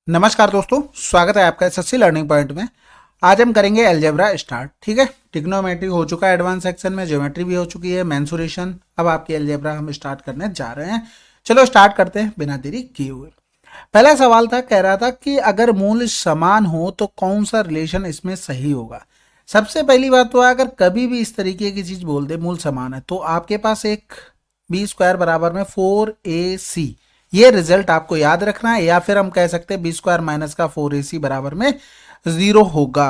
नमस्कार दोस्तों, स्वागत है आपका एसएससी लर्निंग पॉइंट में। आज हम करेंगे अलजेब्रा स्टार्ट। ठीक है, ट्रिग्नोमेट्री हो चुका है एडवांस सेक्शन में, ज्योमेट्री भी हो चुकी है, मेंसुरेशन। अब आपकी अलजेब्रा हम स्टार्ट करने जा रहे हैं। चलो स्टार्ट करते हैं बिना देरी किए हुए। पहला सवाल था, कह रहा था कि अगर मूल समान हो तो कौन सा रिलेशन इसमें सही होगा। सबसे पहली बात तो है, अगर कभी भी इस तरीके की चीज बोल दे मूल समान है तो आपके पास एक बी स्क्वायर बराबर में 4ac, ये रिजल्ट आपको याद रखना है। या फिर हम कह सकते हैं बी स्क्वायर माइनस का 4ac बराबर में 0 होगा।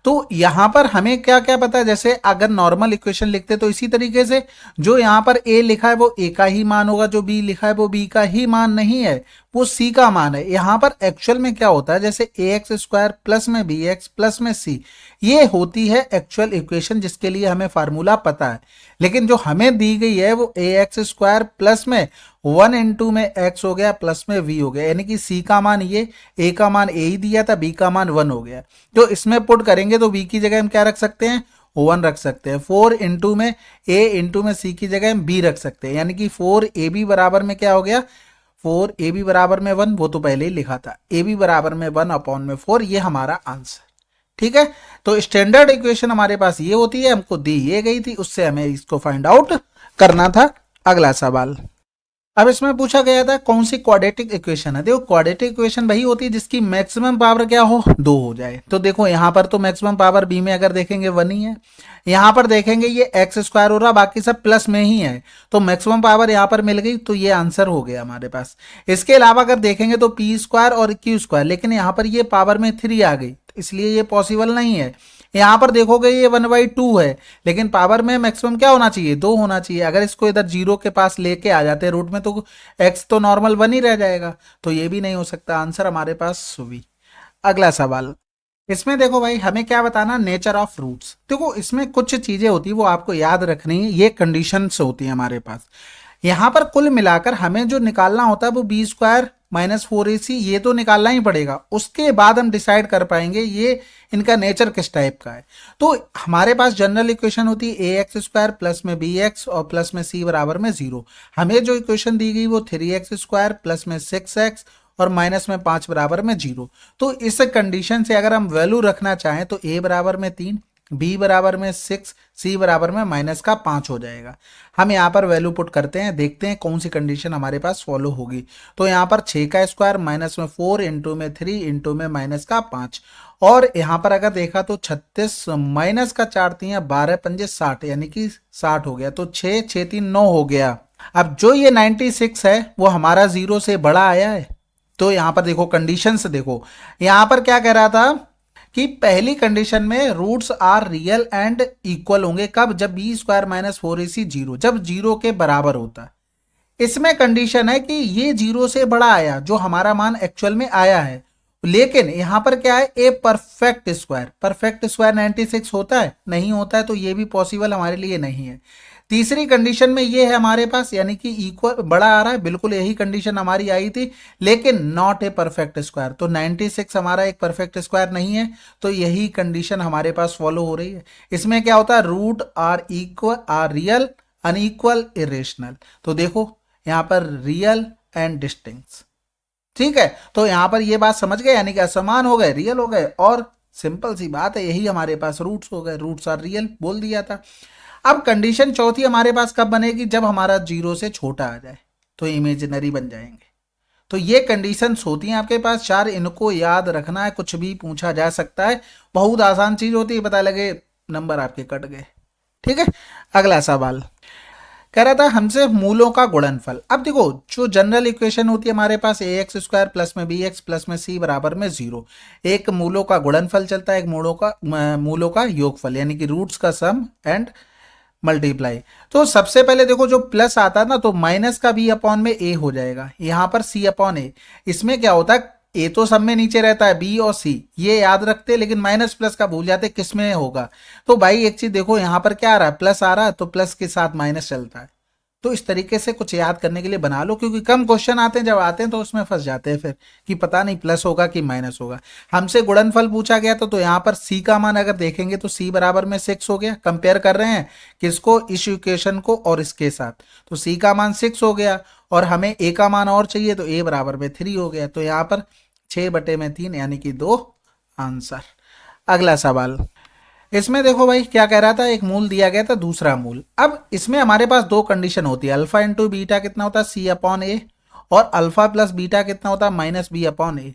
तो यहां पर हमें क्या क्या पता है, जैसे अगर नॉर्मल इक्वेशन लिखते तो इसी तरीके से जो यहां पर a लिखा है वो a का ही मान होगा, जो b लिखा है वो b का ही मान नहीं है, वो c का मान है। यहां पर एक्चुअल में क्या होता है, जैसे ax स्क्वायर प्लस में bx प्लस में c, ये होती है एक्चुअल इक्वेशन जिसके लिए हमें फार्मूला पता है। लेकिन जो हमें दी गई है वो ax स्क्वायर प्लस में 1 इंटू में x हो गया प्लस में v हो गया, यानी कि c का मान ये, a का मान a ही दिया था, b का मान 1 हो गया। तो इसमें पुट करेंगे तो v की जगह हम क्या रख सकते हैं, 1 रख सकते हैं। 4 इंटू में a इंटू में c की जगह हम b रख सकते हैं, यानी कि 4ab बराबर में क्या हो गया, 4ab बराबर में 1, वो तो पहले ही लिखा था, ab बराबर में 1 अपॉन में 4, ये हमारा आंसर। ठीक है, तो स्टैंडर्ड इक्वेशन हमारे पास ये होती है, हमको दी ये गई थी, उससे हमें इसको फाइंड आउट करना था। अगला सवाल, अब इसमें पूछा गया था कौन सी क्वाड्रेटिक इक्वेशन है। देखो क्वाड्रेटिक इक्वेशन वही होती है जिसकी मैक्सिमम पावर क्या हो, 2 हो जाए। तो देखो यहां पर तो मैक्सिमम पावर बी में अगर देखेंगे 1 ही है, यहां पर देखेंगे ये एक्स स्क्वायर हो रहा, बाकी सब प्लस में ही है, तो मैक्सिमम पावर यहां पर मिल गई, तो ये आंसर हो गया हमारे पास। इसके अलावा अगर देखेंगे तो पी स्क्वायर और क्यू स्क्वायर, लेकिन यहां पर ये पावर में 3 आ गई, इसलिए ये पॉसिबल नहीं है। यहां पर देखोगे ये 1/2 है, लेकिन पावर में मैक्सिमम क्या होना चाहिए, 2 होना चाहिए। अगर इसको इधर 0 के पास लेके आ जाते हैं रूट में तो x तो नॉर्मल 1 ही रह जाएगा, तो ये भी नहीं हो सकता। आंसर हमारे पास भी। अगला सवाल, इसमें देखो भाई हमें क्या बताना, नेचर ऑफ रूट्स। देखो इसमें कुछ चीजें होती है वो आपको याद रखनी है, ये कंडीशंस होती है हमारे पास। यहां पर कुल मिलाकर हमें जो निकालना होता है वो बी स्क्वायर माइनस 4ac, ये तो निकालना ही पड़ेगा। उसके बाद हम डिसाइड कर पाएंगे ये इनका नेचर किस टाइप का है। तो हमारे पास जनरल इक्वेशन होती है ए एक्स स्क्वायर प्लस में बी एक्स और प्लस में सी बराबर में 0। हमें जो इक्वेशन दी गई वो 3x स्क्वायर प्लस में 6x और माइनस में 5 बराबर में 0। तो इस कंडीशन से अगर हम वैल्यू रखना चाहें तो a बराबर में 3, b बराबर में 6, c बराबर में माइनस का 5 हो जाएगा। हम यहाँ पर वैल्यू पुट करते हैं, देखते हैं कौन सी कंडीशन हमारे पास फॉलो होगी। तो यहाँ पर 6 का स्क्वायर माइनस में 4 इंटू में 3 इंटू में माइनस का 5, और यहाँ पर अगर देखा तो 36 माइनस का 4 3 12 पंजे 60, यानी कि 60 हो गया। तो 6 6 3 9 हो गया। अब जो ये 96 है वो हमारा 0 से बड़ा आया है। तो यहां पर देखो कंडीशन से, देखो यहां पर क्या कह रहा था कि पहली कंडीशन में roots are real and equal होंगे, कब, जब बी स्क्वायर माइनस 4ac 0, जब 0 के बराबर होता है। इसमें कंडीशन है कि ये 0 से बड़ा आया, जो हमारा मान एक्चुअल में आया है। लेकिन यहां पर क्या है, a perfect square, perfect square 96 होता है, नहीं होता है, तो ये भी पॉसिबल हमारे लिए नहीं है। तीसरी कंडीशन में ये है हमारे पास, यानी कि इक्वल बड़ा आ रहा है, बिल्कुल यही कंडीशन हमारी आई थी, लेकिन नॉट ए परफेक्ट स्क्वायर। तो 96 हमारा एक परफेक्ट स्क्वायर नहीं है, तो यही कंडीशन हमारे पास फॉलो हो रही है। इसमें क्या होता है, root are equal are real unequal irrational. तो देखो यहां पर रियल एंड डिस्टिंक्ट। ठीक है, तो यहां पर ये बात समझ गए, यानी कि असमान हो गए, रियल हो गए, और सिंपल सी बात है, यही हमारे पास रूट्स हो गए, रूट्स आर रियल बोल दिया था। अब कंडीशन चौथी हमारे पास कब बनेगी, जब हमारा 0 से छोटा आ जाए, तो इमेजिनरी बन जाएंगे। तो ये कंडीशंस होती हैं आपके पास 4, इनको याद रखना है, कुछ भी पूछा जा सकता है, बहुत आसान चीज होती है, पता लगे नंबर आपके कट गए। ठीक है, अगला सवाल कह रहा था हमसे मूलों का गुणनफल। अब देखो जो जनरल इक्वेशन होती है हमारे पास ए एक्स स्क्वायर प्लस में बी एक्स प्लस में सी बराबर में 0, एक मूलों का गुणनफल चलता है, एक मूलों का योगफल, यानी कि रूट्स का सम एंड मल्टीप्लाई। तो सबसे पहले देखो जो प्लस आता है ना, तो माइनस का बी अपॉन में ए हो जाएगा, यहां पर सी अपॉन ए। इसमें क्या होता है, ए तो सब में नीचे रहता है, बी और सी ये याद रखते, लेकिन माइनस प्लस का भूल जाते किस में होगा। तो भाई एक चीज देखो, यहां पर क्या आ रहा है, प्लस आ रहा है, तो प्लस के साथ माइनस चलता है। तो इस तरीके से कुछ याद करने के लिए बना लो, क्योंकि कम क्वेश्चन आते हैं, जब आते हैं तो उसमें फंस जाते हैं फिर कि पता नहीं प्लस होगा कि माइनस होगा। हमसे गुणनफल पूछा गया तो यहाँ पर सी का मान अगर देखेंगे तो सी बराबर में 6 हो गया। कंपेयर कर रहे हैं किसको, इस इक्वेशन को और इसके साथ, तो सी का मान 6 हो गया, और हमें ए का मान और चाहिए, तो ए बराबर में 3 हो गया। तो यहाँ पर 6/3 यानी कि 2 आंसर। अगला सवाल, इसमें देखो भाई क्या कह रहा था, एक मूल दिया गया था, दूसरा मूल। अब इसमें हमारे पास दो कंडीशन होती है, अल्फा इंटू बीटा कितना होता है C/A, और अल्फा प्लस बीटा कितना होता है -B/A।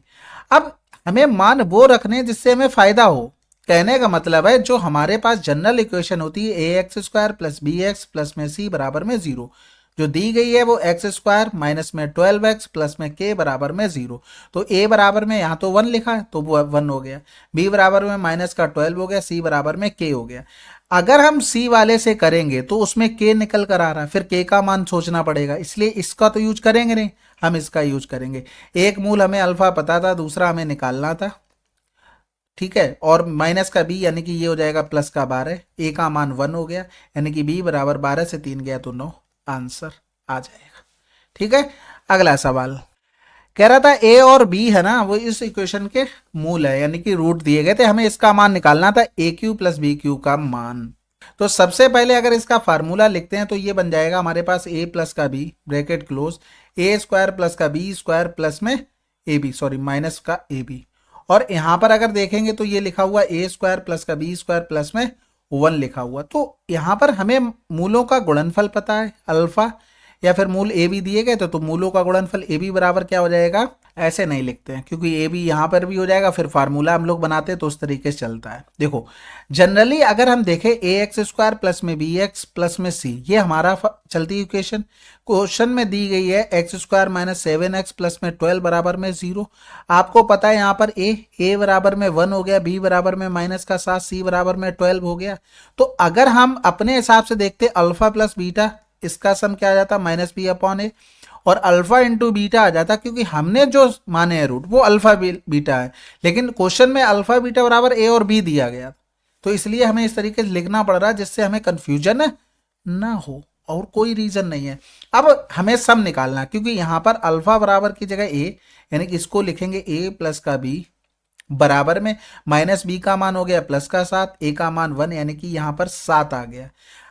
अब हमें मान वो रखने जिससे हमें फायदा हो। कहने का मतलब है जो हमारे पास जनरल इक्वेशन होती है ax² + bx प्लस में c बराबर में 0, जो दी गई है वो x² माइनस में 12x प्लस में k बराबर में 0। तो a बराबर में यहाँ तो 1 लिखा है तो वो 1 हो गया, b बराबर में माइनस का 12 हो गया, c बराबर में k हो गया। अगर हम c वाले से करेंगे तो उसमें k निकल कर आ रहा है, फिर k का मान सोचना पड़ेगा, इसलिए इसका तो यूज करेंगे नहीं, हम इसका यूज करेंगे। एक मूल हमें अल्फा पता था, दूसरा हमें निकालना था, ठीक है। और माइनस का b यानी कि ये हो जाएगा प्लस का 12, a का मान 1 हो गया, यानी कि b बराबर 12 से 3 गया तो 9 आंसर आ जाएगा। ठीक है। अगला सवाल कह रहा था a और b है ना, वो इस इक्वेशन के मूल है, यानी कि रूट दिए गए थे, हमें इसका मान निकालना था AQ प्लस BQ का मान। तो सबसे पहले अगर इसका फार्मूला लिखते हैं तो ये बन जाएगा हमारे पास a प्लस का b bracket close, a² plus का b² प्लस में ab, सॉरी माइनस का ab। और यहां पर अगर देखेंगे तो ये लिखा हुआ a² प्लस का b² प्लस में 1 लिखा हुआ। तो यहां पर हमें मूलों का गुणनफल पता है अल्फा, या फिर मूल ए बी दिए गए तो मूलों का गुणनफल ए बी बराबर क्या हो जाएगा, ऐसे नहीं लिखते हैं क्योंकि ए बी यहाँ पर भी हो जाएगा, फिर फार्मूला हम लोग बनाते हैं तो उस तरीके से चलता है। देखो जनरली अगर हम देखें ax² प्लस में bx प्लस में c, ये हमारा चलती इक्वेशन क्वेश्चन में दी गई है x² माइनस 7x प्लस में 12 बराबर में 0। आपको पता है यहाँ पर a बराबर में 1 हो गया, b बराबर में माइनस का 7, c बराबर में 12 हो गया। तो अगर हम अपने हिसाब से देखते अल्फा प्लस बीटा, इसका सम क्या आ जाता -B/A, और अल्फा इंटू बीटा आ जाता, क्योंकि हमने जो माने हैं रूट वो अल्फा बीटा है, लेकिन क्वेश्चन में अल्फा बीटा बराबर a और b दिया गया, तो इसलिए हमें इस तरीके से लिखना पड़ रहा है जिससे हमें कंफ्यूजन ना हो, और कोई रीजन नहीं है। अब हमें सम निकालना, क्योंकि यहां पर अल्फा बराबर की जगह a, यानी कि इसको लिखेंगे a प्लस का b बराबर में माइनस b का मान हो गया प्लस का 7, a का मान 1, यानी कि यहां पर 7 आ गया।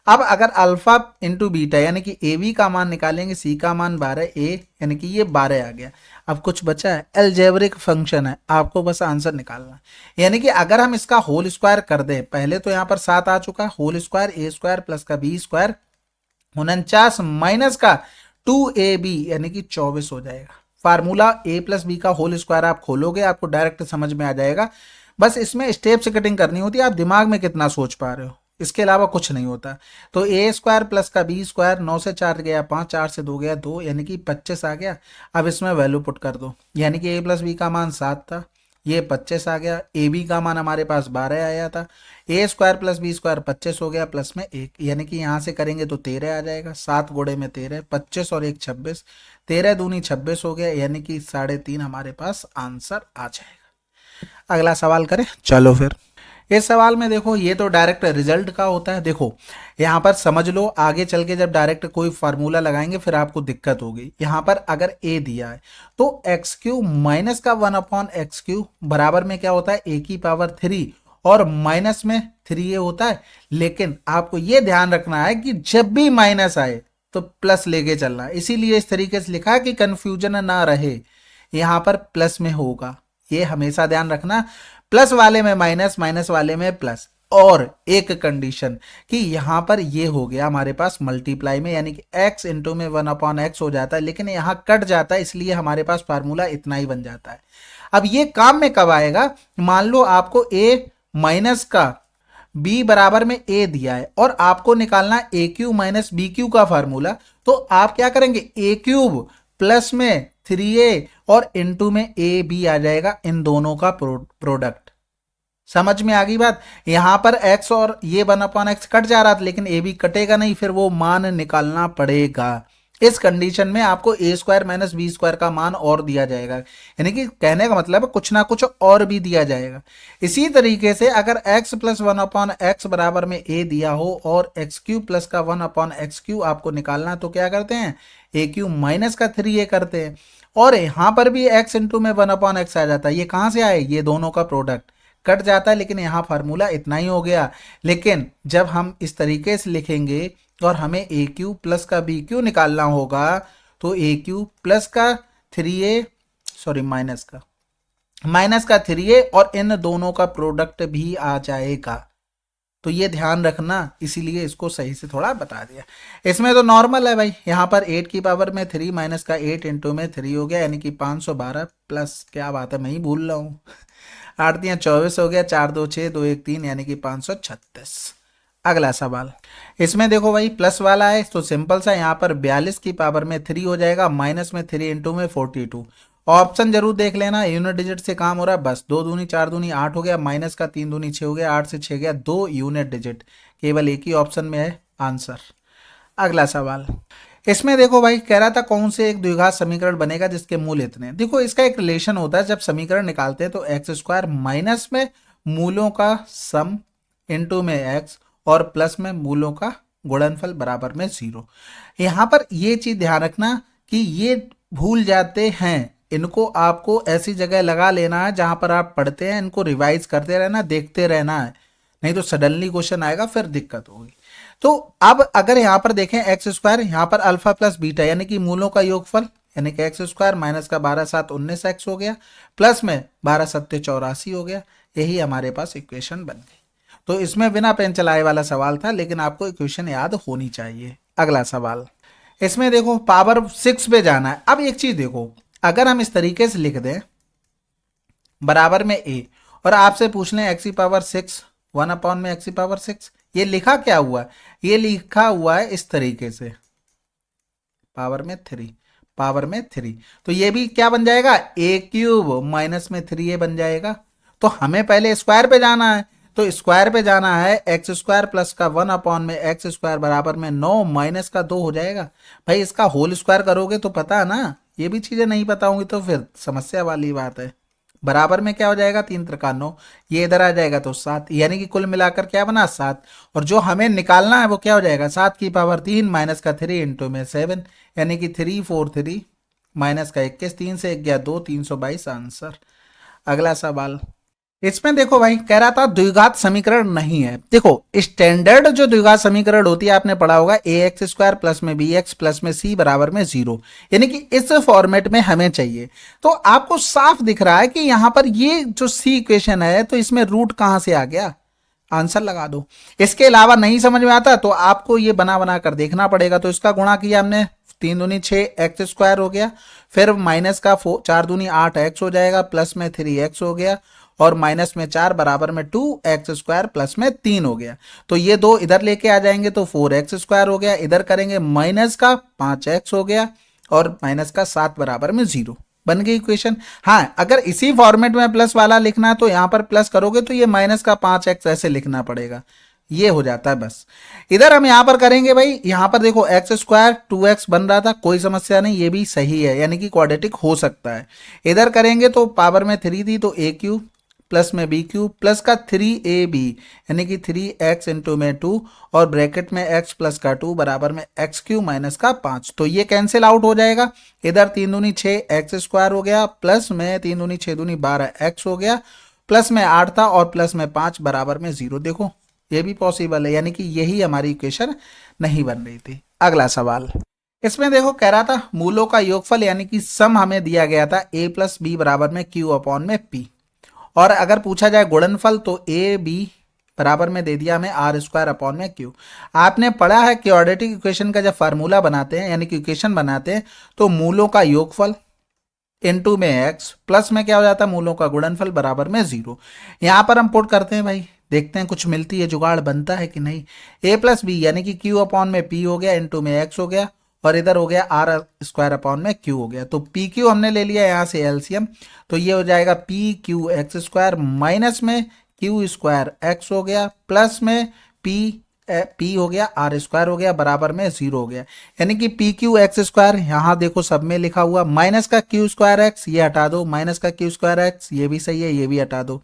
अब अगर अल्फा इंटू बीटा यानी कि ए बी का मान निकालेंगे, सी का मान 12, ए यानी कि ये 12 आ गया। अब कुछ बचा है, अलजेब्रिक फंक्शन है, आपको बस आंसर निकालना। यानी कि अगर हम इसका होल स्क्वायर कर दें, पहले तो यहाँ पर 7 आ चुका, होल स्क्वायर a² प्लस का b² 49 माइनस का 2ab यानी कि 24 हो जाएगा। फार्मूला a प्लस बी का होल स्क्वायर आप खोलोगे, आपको डायरेक्ट समझ में आ जाएगा। बस इसमें स्टेप से कटिंग करनी होती है, आप दिमाग में कितना सोच पा रहे हो, इसके अलावा कुछ नहीं होता। तो a² प्लस का b², 9 से 4 गया 5, 4 से 2 गया 2, यानी कि 25 आ गया। अब इसमें वैल्यू पुट कर दो, यानी कि a प्लस बी का मान 7 था, ये 25 आ गया, ए बी का मान हमारे पास 12 आया था, a² प्लस b² 25 हो गया प्लस में 1, यानी कि यहाँ से करेंगे तो 13 आ जाएगा, 7 गुणे में 13, 25 और 1 26, 13 दूनी 26 हो गया, यानी कि 3.5 हमारे पास आंसर आ जाएगा। अगला सवाल करें, चलो फिर। इस सवाल में देखो ये तो डायरेक्ट रिजल्ट का होता है। देखो यहाँ पर समझ लो, आगे चल के जब डायरेक्ट कोई फार्मूला लगाएंगे फिर आपको दिक्कत होगी। यहाँ पर अगर a दिया है तो x³ माइनस का 1/x³ बराबर में क्या होता है a की पावर 3, और माइनस में 3a होता है। लेकिन आपको ये ध्यान रखना है कि जब भी माइनस आए तो प्लस लेके चलना, इसीलिए इस तरीके से लिखा है कि कंफ्यूजन ना रहे, यहाँ पर प्लस में होगा, ये हमेशा ध्यान रखना। प्लस वाले में माइनस, माइनस वाले में प्लस, और एक कंडीशन कि यहां पर ये हो गया हमारे पास मल्टीप्लाई में, यानी कि x इंटू में 1/x हो जाता है, लेकिन यहां कट जाता है, इसलिए हमारे पास फार्मूला इतना ही बन जाता है। अब ये काम में कब आएगा, मान लो आपको a माइनस का b बराबर में a दिया है और आपको निकालना AQ माइनस BQ का फार्मूला, तो आप क्या करेंगे, a³ प्लस में 3a और इंटू में ab आ जाएगा, इन दोनों का प्रोडक्ट। समझ में आ गई बात। यहां पर x और ये 1/x कट जा रहा था, लेकिन ab कटेगा नहीं, फिर वो मान निकालना पड़ेगा। इस कंडीशन में आपको a² माइनस b² का मान और दिया जाएगा, यानी कि कहने का मतलब है कुछ ना कुछ और भी दिया जाएगा। इसी तरीके से अगर x प्लस 1/x बराबर में a दिया हो और x³ प्लस का 1/x³ आपको निकालना, तो क्या करते हैं, AQ माइनस का 3a करते हैं, और यहां पर भी x इंटू में 1/x आ जाता है। ये कहां से आए, ये दोनों का प्रोडक्ट कट जाता है, लेकिन यहाँ फार्मूला इतना ही हो गया। लेकिन जब हम इस तरीके से लिखेंगे और हमें AQ प्लस का BQ निकालना होगा, तो AQ प्लस का 3a, सॉरी माइनस का, माइनस का 3a और इन दोनों का प्रोडक्ट भी आ जाएगा। तो ये ध्यान रखना, इसीलिए इसको सही से थोड़ा बता दिया। इसमें तो नॉर्मल है भाई, यहाँ पर 8 की पावर में 3 माइनस का 8 इंटू में 3 हो गया, यानी कि 512 प्लस, क्या बात है मैं ही भूल रहा हूँ, 8 3 24 हो गया, 4 2 6 2 1 3, यानी कि 536। अगला सवाल, इसमें देखो भाई प्लस वाला है तो सिंपल सा, यहाँ पर 42 की पावर में 3 हो जाएगा, माइनस में 3 इंटू में 42। ऑप्शन जरूर देख लेना, यूनिट डिजिट से काम हो रहा है बस। 2 दूनी 4 दूनी 8 हो गया, माइनस का 3 दूनी 6 हो गया, 8 से 6 गया 2 यूनिट डिजिट, केवल एक ही ऑप्शन में है आंसर। अगला सवाल, इसमें देखो भाई कह रहा था कौन से एक द्विघात समीकरण बनेगा जिसके मूल इतने हैं। देखो इसका एक रिलेशन होता है, जब समीकरण निकालते हैं तो एक्स स्क्वायर माइनस में मूलों का सम इंटू में एक्स और प्लस में मूलों का गुणनफल बराबर में 0। यहाँ पर ये चीज ध्यान रखना कि ये भूल जाते हैं, इनको आपको ऐसी जगह लगा लेना है जहां पर आप पढ़ते हैं, इनको रिवाइज करते रहना, देखते रहना है, नहीं तो सडनली क्वेश्चन आएगा फिर दिक्कत होगी। तो अब अगर यहाँ पर देखें एक्स स्क्वायर, यहाँ पर अल्फा प्लस बीटा यानी कि मूलों का योगफल, यानी कि एक्स स्क्वायर माइनस का 12 7 19 एक्स हो गया, प्लस में 12 7 84 हो गया, यही हमारे पास इक्वेशन बन गई। तो इसमें बिना पेन चलाए वाला सवाल था, लेकिन आपको इक्वेशन याद होनी चाहिए। अगला सवाल, इसमें देखो पावर 6 पे जाना है। अब एक चीज देखो, अगर हम इस तरीके से लिख दें बराबर में a और आपसे पूछ लें एक्स की पावर 6 1 अपॉन में एक्स की पावर 6, ये लिखा क्या हुआ है, ये लिखा हुआ है इस तरीके से पावर में 3, पावर में 3, तो ये भी क्या बन जाएगा a क्यूब माइनस में 3a बन जाएगा। तो हमें पहले स्क्वायर पे जाना है, तो स्क्वायर पे जाना है, एक्स स्क्वायर प्लस का 1 अपॉन में एक्स स्क्वायर बराबर में 9 माइनस का 2 हो जाएगा। भाई इसका होल स्क्वायर करोगे तो पता है ना, ये भी चीजें नहीं पता होंगी तो फिर समस्या वाली बात है। बराबर में क्या हो जाएगा 3 त्रिका 9, ये इधर आ जाएगा तो 7, यानी कि कुल मिलाकर क्या बना 7। और जो हमें निकालना है वो क्या हो जाएगा 7 की पावर 3 माइनस का 3 इंटू में 7, यानी कि 343 माइनस का 21, 3 से 1 गया 2, 322 आंसर। अगला सवाल, इसमें देखो भाई कह रहा था द्विघात समीकरण नहीं है। देखो स्टैंडर्ड जो द्विघात समीकरण होती है आपने पढ़ा होगा, ए एक्स स्क्वायर प्लस में बी एक्स प्लस में सी बराबर में 0, यानी कि इस फॉर्मेट में हमें चाहिए। तो आपको साफ दिख रहा है कि यहां पर ये जो सी इक्वेशन है, तो इसमें रूट कहां से आ गया, आंसर लगा दो। इसके अलावा नहीं समझ में आता तो आपको ये बना बना कर देखना पड़ेगा। तो इसका गुणा किया हमने, 3 दूनी 6 एक्स स्क्वायर हो गया, फिर माइनस का 4 दूनी 8 एक्स हो जाएगा, प्लस में 3 एक्स हो गया, और माइनस में 4 बराबर में 2 एक्स स्क्वायर प्लस में 3 हो गया। तो ये दो इधर लेके आ जाएंगे तो 4 एक्स स्क्वायर हो गया, इधर करेंगे माइनस का 5 एक्स हो गया, और माइनस का 7 बराबर में 0, बन गई इक्वेशन। हाँ अगर इसी फॉर्मेट में प्लस वाला लिखना है तो यहां पर प्लस करोगे तो ये माइनस का 5 एक्स ऐसे लिखना पड़ेगा, ये हो जाता है बस। इधर हम यहां पर करेंगे भाई, यहां पर देखो एक्स स्क्वायर 2x बन रहा था, कोई समस्या नहीं, ये भी सही है, यानी कि क्वाड्रेटिक हो सकता है। इधर करेंगे तो पावर में 3 थी तो a क्यूब प्लस में बी क्यूब प्लस का 3ab यानी कि 3x इंटू में 2 और ब्रैकेट में x प्लस का 2 बराबर में x क्यूब माइनस का 5, तो ये कैंसिल आउट हो जाएगा। इधर 3 दूनी 6 एक्स स्क्वायर हो गया, प्लस में 3 दूनी 6 दूनी 12 एक्स हो गया, प्लस में 8 था और प्लस में 5 बराबर में 0। देखो ये भी पॉसिबल है, यानी कि यही हमारी इक्वेशन नहीं बन रही थी। अगला सवाल, इसमें देखो कह रहा था मूलों का योगफल यानी कि सम हमें दिया गया था a प्लस बी बराबर में q अपॉन में p, और अगर पूछा जाए गुणनफल तो a b बराबर में दे दिया हमें आर स्क्वायर अपॉन में q। आपने पढ़ा है क्वाड्रेटिक इक्वेशन का जब फार्मूला बनाते हैं यानी कि इक्वेशन बनाते हैं तो मूलों का योगफल इनटू में x प्लस में क्या हो जाता है मूलों का गुणनफल बराबर में 0। यहां पर हम पुट करते हैं भाई, देखते हैं कुछ मिलती है, जुगाड़ बनता है कि नहीं। a प्लस बी यानी कि q अपॉन में p हो गया, इनटू में x हो गया, और इधर हो गया आर स्क्वायर अपॉन में q हो गया। तो पी क्यू हमने ले लिया यहां से एलसीएम, तो ये हो जाएगा P Q x square minus में क्यू स्क्वायर एक्स हो गया, प्लस में पी हो गया आर स्क्वायर हो गया बराबर में 0 हो गया, यानी कि पी क्यू एक्स स्क्वायर यहां देखो सब में लिखा हुआ, माइनस का क्यू स्क्वायर एक्स ये हटा दो, माइनस का क्यू स्क्वायर एक्स ये भी सही है, ये भी हटा दो,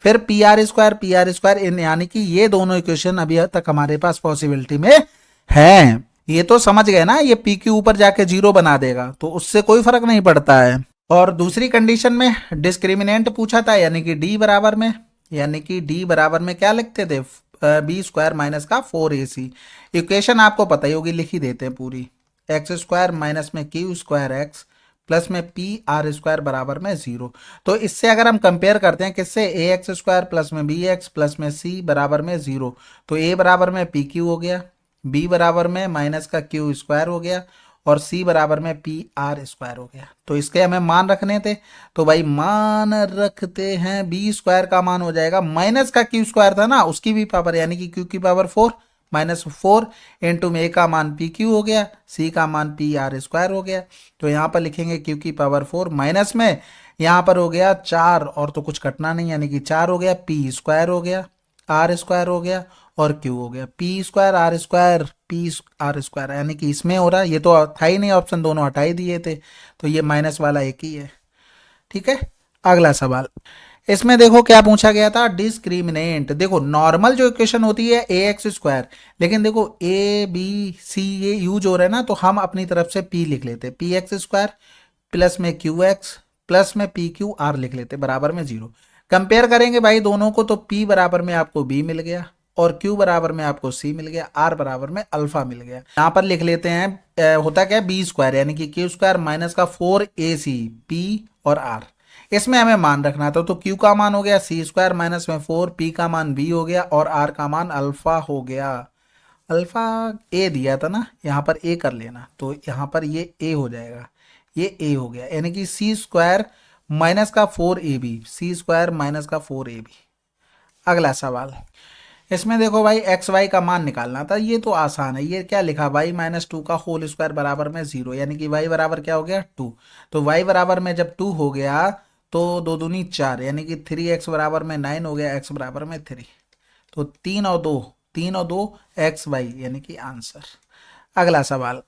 फिर पी आर स्क्वायर इन, यानी कि ये दोनों इक्वेशन अभी तक हमारे पास पॉसिबिलिटी में है। ये तो समझ गए ना, ये पी क्यू ऊपर जाके 0 बना देगा तो उससे कोई फर्क नहीं पड़ता है। और दूसरी कंडीशन में डिस्क्रिमिनेंट पूछा था, यानी कि डी बराबर में, यानी कि डी बराबर में क्या लिखते थे बी स्क्वायर माइनस का 4ac। इक्वेशन आपको पता ही होगी, लिख ही देते हैं पूरी, एक्स स्क्वायर माइनस में क्यू स्क्वायर एक्स प्लस में पी आर स्क्वायर बराबर में 0। तो इससे अगर हम कंपेयर करते हैं किससे, ए एक्स स्क्वायर प्लस में बी एक्स प्लस में सी बराबर में 0, तो ए बराबर में पी क्यू हो गया, बी बराबर में माइनस का क्यू स्क्वायर हो गया, और सी बराबर में पी आर स्क्वायर हो गया। तो इसके हमें मान रखने थे, तो भाई मान रखते हैं, बी स्क्वायर का मान हो जाएगा माइनस का क्यू स्क्वायर था ना, उसकी भी पावर यानी कि क्यू की पावर 4 -4 इंटू में ए का मान पी क्यू हो गया, सी का मान पी आर स्क्वायर हो गया। तो यहाँ पर लिखेंगे क्यू की पावर 4 माइनस में यहाँ पर हो गया 4, और तो कुछ कटना नहीं यानी कि 4 हो गया, पी स्क्वायर हो गया, आर स्क्वायर हो गया, और क्यू हो गया, p square r square p r square, यानी कि इसमें हो रहा है, ये तो था ही नहीं ऑप्शन, दोनों हटा ही दिए थे, तो ये माइनस वाला एक ही है। ठीक है, अगला सवाल, इसमें देखो क्या पूछा गया था, डिस्क्रिमिनेंट। देखो नॉर्मल जो इक्वेशन होती है ए एक्स स्क्वायर, लेकिन देखो ए बी सी ये यूज हो रहा है ना, तो हम अपनी तरफ से पी लिख लेते, पी एक्स स्क्वायर प्लस में क्यू एक्स प्लस में पी क्यू आर लिख लेते बराबर में 0। कंपेयर करेंगे भाई दोनों को, तो P बराबर में आपको B मिल गया, और Q बराबर में आपको C मिल गया, R बराबर में अल्फा मिल गया। यहाँ पर लिख लेते हैं, होता क्या है बी स्क्वायर यानी कि क्यू स्क्वायर माइनस का 4AC P और R। इसमें हमें मान रखना था, तो Q का मान हो गया C स्क्वायर माइनस में 4, P का मान B हो गया, और R का मान अल्फा हो गया। अल्फा A दिया था ना, यहाँ पर A कर लेना, तो यहाँ पर ये A हो जाएगा, ये A हो गया, यानी कि C स्क्वायर माइनस का 4AB, सी स्क्वायर माइनस का 4AB। अगला सवाल, इसमें देखो भाई एक्स वाई का मान निकालना था, ये तो आसान है, ये क्या लिखा y-2 का होल स्क्वायर बराबर में 0, यानी कि y बराबर क्या हो गया 2। तो y बराबर में जब 2 हो गया तो 2 दूनी 4, यानी कि 3x बराबर में 9 हो गया, x बराबर में 3। तो 3 और 2 एक्स वाई, यानी कि आंसर। अगला सवाल,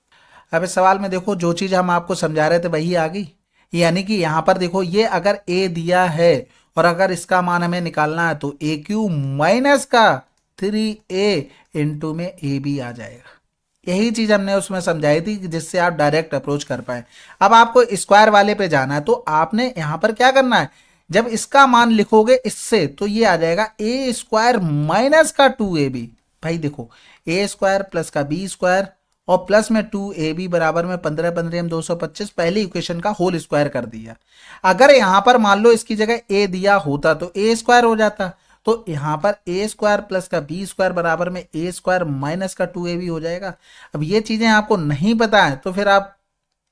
अब इस सवाल में देखो जो चीज़ हम आपको समझा रहे थे वही आ गई, यानी कि यहाँ पर देखो ये अगर a दिया है और अगर इसका मान हमें निकालना है, तो ए क्यू माइनस का 3a इंटू में ए बी आ जाएगा। यही चीज हमने उसमें समझाई थी कि जिससे आप डायरेक्ट अप्रोच कर पाए। अब आपको स्क्वायर वाले पे जाना है, तो आपने यहाँ पर क्या करना है, जब इसका मान लिखोगे इससे, तो ये आ जाएगा ए स्क्वायर माइनस का 2ab। भाई देखो ए स्क्वायर प्लस का बी स्क्वायर और प्लस में 2ab बराबर में 15 15 हम 225, पहली इक्वेशन का होल स्क्वायर कर दिया। अगर यहां पर मान लो इसकी जगह ए दिया होता तो ए स्क्वायर हो जाता, तो यहां पर ए स्क्वायर प्लस का बी स्क्वायर बराबर में ए स्क्वायर माइनस का 2ab हो जाएगा। अब ये चीजें आपको नहीं पता है तो फिर आप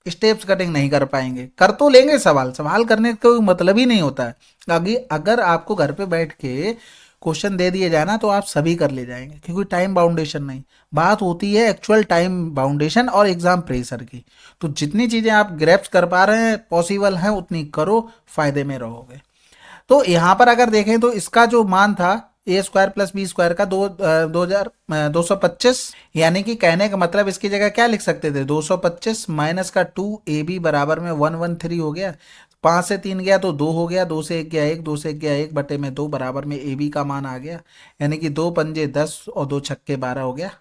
स्टेप्स कटिंग नहीं कर पाएंगे, कर तो लेंगे, सवाल सवाल करने का कोई मतलब ही नहीं होता है। आगे अगर आपको घर पे बैठ के क्वेश्चन दे दिए जाए ना, तो आप सभी कर ले जाएंगे, क्योंकि टाइम बाउंडेशन नहीं, बात होती है एक्चुअल टाइम बाउंडेशन और एग्जाम प्रेशर की। तो जितनी चीजें आप ग्रैप्स कर पा रहे हैं पॉसिबल है उतनी करो, फायदे में रहोगे। तो यहाँ पर अगर देखें तो इसका जो मान था ए स्क्वायर प्लस बी स्क्वायर का 225, यानी कि कहने का मतलब इसकी जगह क्या लिख सकते थे, 225 माइनस का 2ab बराबर में 113 हो गया। 5 से 3 गया तो 2 हो गया, 2 से 1 गया 1, 2 से 1 गया 1 बटे में 2 बराबर में ab का मान आ गया, यानी कि 2 पंजे 10 और 2 छक्के 12 हो गया।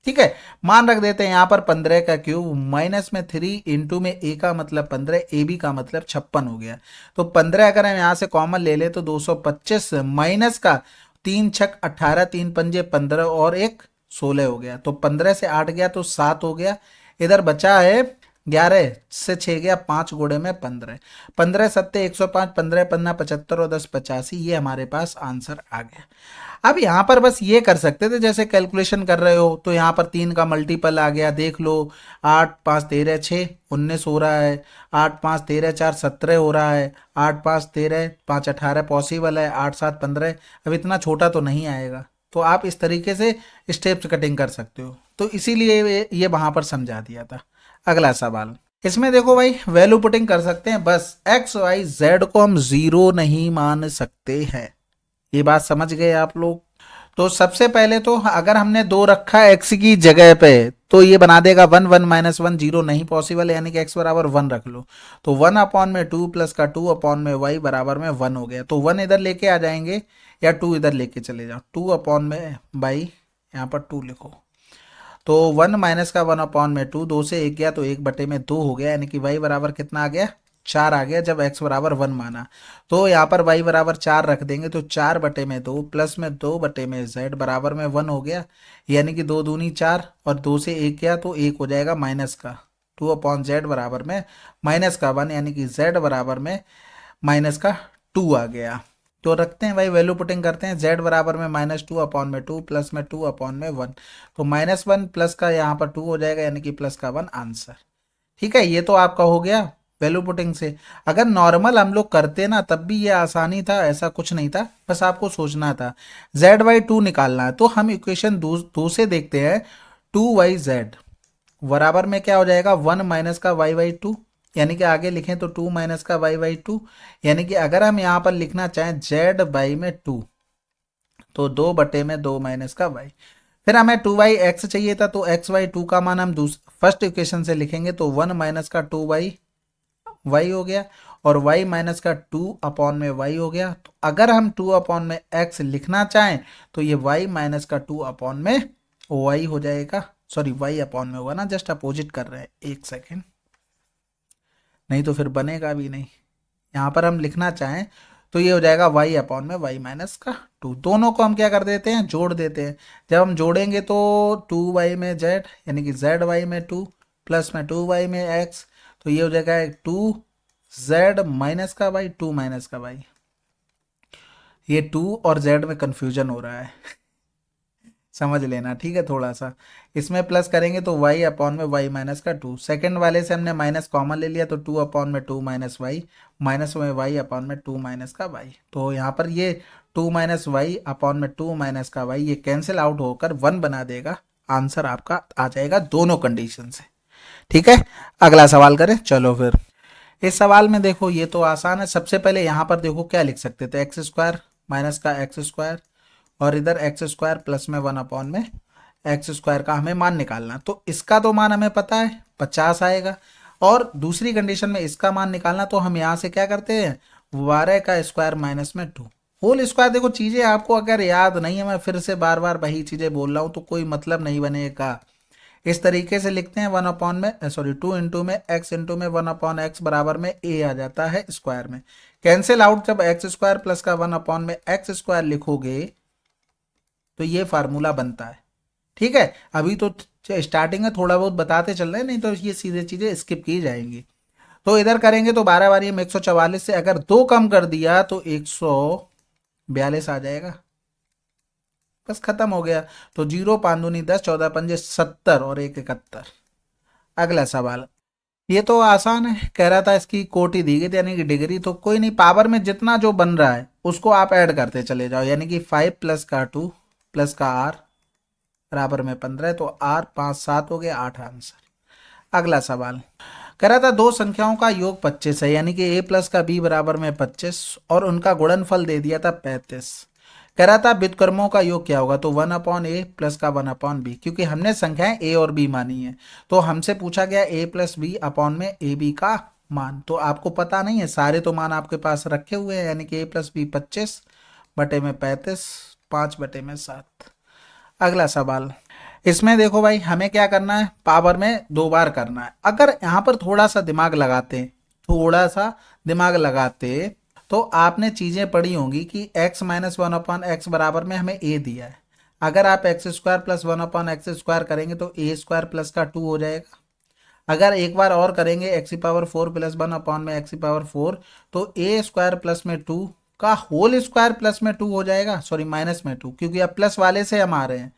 ठीक है, मान रख देते हैं यहाँ पर 15 का क्यूब माइनस में 3 इंटू में ए का मतलब 15, ए बी का मतलब 56 हो गया। तो 15 अगर हम यहाँ से कॉमन ले ले तो 225 माइनस का 3 छक 18, 3 पंजे 15 और 1 16 हो गया। तो 15 से 8 गया तो 7 हो गया, इधर बचा है 11 से 6 गया 5 गुणे में 15, 15 सत्ते 105, 15 पन्ना 75 और 10 85, ये हमारे पास आंसर आ गया। अब यहाँ पर बस ये कर सकते थे, जैसे कैलकुलेशन कर रहे हो तो यहाँ पर 3 का मल्टीपल आ गया, देख लो 8 5 13 6 19 हो रहा है, 8 5 13 4 17 हो रहा है, 8 5 13 5 18 पॉसिबल है, 8 7 15। अब इतना छोटा तो नहीं आएगा, तो आप इस तरीके से स्टेप्स कटिंग कर सकते हो, तो इसीलिए ये वहाँ पर समझा दिया था। अगला सवाल, इसमें देखो भाई वैल्यू पुटिंग कर सकते हैं, बस एक्स वाई जेड को हम 0 नहीं मान सकते हैं, ये बात समझ गए आप लोग। तो सबसे पहले तो अगर हमने 2 रखा एक्स की जगह पे, तो ये बना देगा 1 1 माइनस 1 0, नहीं पॉसिबल है, यानी कि एक्स बराबर 1 रख लो। तो 1 अपॉन में 2 प्लस का 2 अपॉन में वाई बराबर में 1 हो गया। तो 1 इधर लेके आ जाएंगे या 2 इधर लेके चले जाओ, 2 अपॉन में बाई यहाँ पर 2 लिखो। तो 1 माइनस का 1 अपॉन में 2, 2 से 1 गया तो 1 बटे में 2 हो गया, यानी कि वाई बराबर कितना आ गया 4 आ गया, जब x बराबर 1 माना। तो यहाँ पर y बराबर 4 रख देंगे, तो 4 बटे में 2 प्लस में 2 बटे में z बराबर में 1 हो गया, यानी कि 2 दूनी 4 और 2 से 1 गया तो 1 हो जाएगा माइनस का 2/z बराबर में -1 यानी कि z बराबर में -2 आ गया। तो रखते हैं भाई, वैल्यू पुटिंग करते हैं। z बराबर में -2/2 प्लस में 2/1, तो -1 प्लस का यहाँ पर 2 हो जाएगा यानी कि +1 आंसर। ठीक है, ये तो आपका हो गया वैल्यू पुटिंग से। अगर नॉर्मल हम लोग करते ना तब भी ये आसानी था, ऐसा कुछ नहीं था, बस आपको सोचना था। z/2 निकालना है, तो हम इक्वेशन दो से देखते हैं। 2yz बराबर में क्या हो जाएगा, 1 माइनस का y/2, यानी कि आगे लिखें तो 2 माइनस का y/2, यानी कि अगर हम यहाँ पर लिखना चाहें z/2 तो 2/2 माइनस का y। फिर हमें 2yx चाहिए था, तो x/2 का मान हम फर्स्ट इक्वेशन से लिखेंगे, तो 1 माइनस का 2y y हो गया, और y माइनस का 2/y हो गया। तो अगर हम 2/x लिखना चाहें तो ये y माइनस का 2/y हो जाएगा। सॉरी, y/में होगा ना, जस्ट अपोजिट कर रहे हैं, एक सेकेंड, नहीं तो फिर बनेगा भी नहीं। यहाँ पर हम लिखना चाहें तो ये हो जाएगा y/में y माइनस का 2। दोनों को हम क्या कर देते हैं, जोड़ देते हैं। जब हम जोड़ेंगे तो 2y में z यानी कि zy में 2 प्लस में 2y में x, तो ये हो जाएगा 2z माइनस का y, 2 माइनस का y। ये 2 और z में कंफ्यूजन हो रहा है, समझ लेना, ठीक है। थोड़ा सा इसमें प्लस करेंगे तो y/में y माइनस का 2। सेकेंड वाले से हमने माइनस कॉमन ले लिया, तो 2/2 माइनस वाई, माइनस में y/में 2 माइनस का y। तो यहाँ पर ये 2 माइनस y/में 2 माइनस का y ये कैंसिल आउट होकर 1 बना देगा। आंसर आपका आ जाएगा दोनों कंडीशन से। ठीक है, अगला सवाल करें, चलो फिर। इस सवाल में देखो, ये तो आसान है। सबसे पहले यहाँ पर देखो क्या लिख सकते थे, x² माइनस का x², और इधर x² प्लस में 1 में x² का हमें मान निकालना। तो इसका तो मान हमें पता है 50 आएगा, और दूसरी कंडीशन में इसका मान निकालना, तो हम यहाँ से क्या करते हैं, 12 का स्क्वायर माइनस में 2 होल स्क्वायर। देखो चीज़ें आपको अगर याद नहीं है, मैं फिर से बार बार वही चीज़ें बोल रहा हूँ तो कोई मतलब नहीं बनेगा। इस तरीके से लिखते हैं 1 में, सॉरी 2 इंटू में x इंटू में 1/x बराबर में a आ जाता है स्क्वायर में। कैंसिल आउट जब x² प्लस का 1 में x² लिखोगे तो ये फार्मूला बनता है। ठीक है, अभी तो स्टार्टिंग में थोड़ा बहुत बताते चल रहे हैं, नहीं तो ये सीधे चीजें स्किप की जाएंगी। तो इधर करेंगे तो 12 बारी में 144 से अगर 2 कम कर दिया तो 142 आ जाएगा, बस खत्म हो गया। तो 0 5 दूनी 10, 14 पंजे 70 और 1 71। अगला सवाल, ये तो आसान है, कह रहा था इसकी कोटि दी गई थी यानी कि डिग्री, तो कोई नहीं, पावर में जितना जो बन रहा है उसको आप ऐड करते चले जाओ, यानी कि 5 प्लस का 2 प्लस का r बराबर में 15, तो r 5 7 हो गया, 8 आंसर। अगला सवाल, कह रहा था दो संख्याओं का योग 25 है, यानी कि a प्लस का b बराबर में 25, और उनका गुणनफल दे दिया था 35। कह रहा था व्युत्क्रमों का योग क्या होगा, तो 1/a प्लस का 1/b, क्योंकि हमने संख्याएं a और b मानी है, तो हमसे पूछा गया a प्लस b अपॉन में ए बी का मान। तो आपको पता नहीं है, सारे तो मान आपके पास रखे हुए हैं, यानी कि a प्लस बी 25 बटे में 35, 5 बटे में 7। अगला सवाल, इसमें देखो भाई हमें क्या करना है, पावर में 2 बार करना है। अगर यहाँ पर थोड़ा सा दिमाग लगाते, थोड़ा सा दिमाग लगाते, तो आपने चीज़ें पढ़ी होंगी कि x माइनस 1/x बराबर में हमें a दिया है। अगर आप x² प्लस 1/x² करेंगे तो a² प्लस का 2 हो जाएगा। अगर एक बार और करेंगे x⁴ प्लस 1 में x⁴, तो a² प्लस में 2 का होल स्क्वायर प्लस में 2 हो जाएगा, सॉरी माइनस में 2, क्योंकि अब प्लस वाले से हम आ रहे हैं,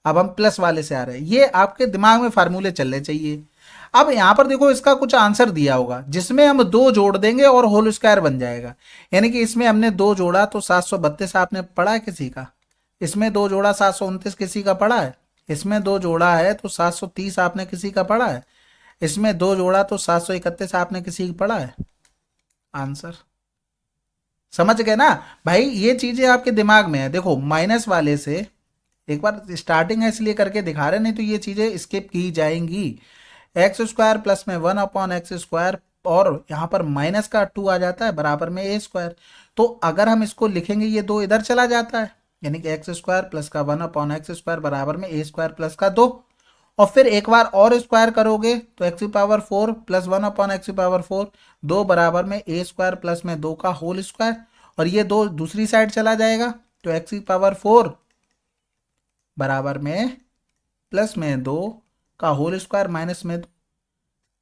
अब हम प्लस वाले से आ रहे हैं। ये आपके दिमाग में फार्मूले चलने चाहिए। अब यहाँ पर देखो इसका कुछ आंसर दिया होगा जिसमें हम 2 जोड़ देंगे और होल स्क्वायर बन जाएगा, यानी कि इसमें हमने 2 जोड़ा तो 732 आपने पढ़ा है किसी का, इसमें 2 जोड़ा 729 किसी का पढ़ा है, इसमें 2 जोड़ा है तो 730 आपने किसी का पढ़ा है, इसमें 2 जोड़ा तो 731 आपने किसी का पढ़ा है। आंसर समझ गए ना भाई, ये चीजें आपके दिमाग में है। देखो माइनस वाले से एक बार स्टार्टिंग है इसलिए करके दिखा रहे, नहीं तो ये चीजें स्किप की जाएंगी। x² प्लस में 1/x², और यहाँ पर माइनस का 2 आ जाता है बराबर में a²। तो अगर हम इसको लिखेंगे ये 2 इधर चला जाता है, यानी कि x² प्लस का 1/x² बराबर में a² प्लस का 2, और फिर एक बार और स्क्वायर करोगे तो x⁴ प्लस 1/x⁴, 2 बराबर में a² प्लस में 2 का होल स्क्वायर, और ये 2 दूसरी साइड चला जाएगा, तो x⁴ बराबर में प्लस में 2 का होल स्क्वायर माइनस में 2,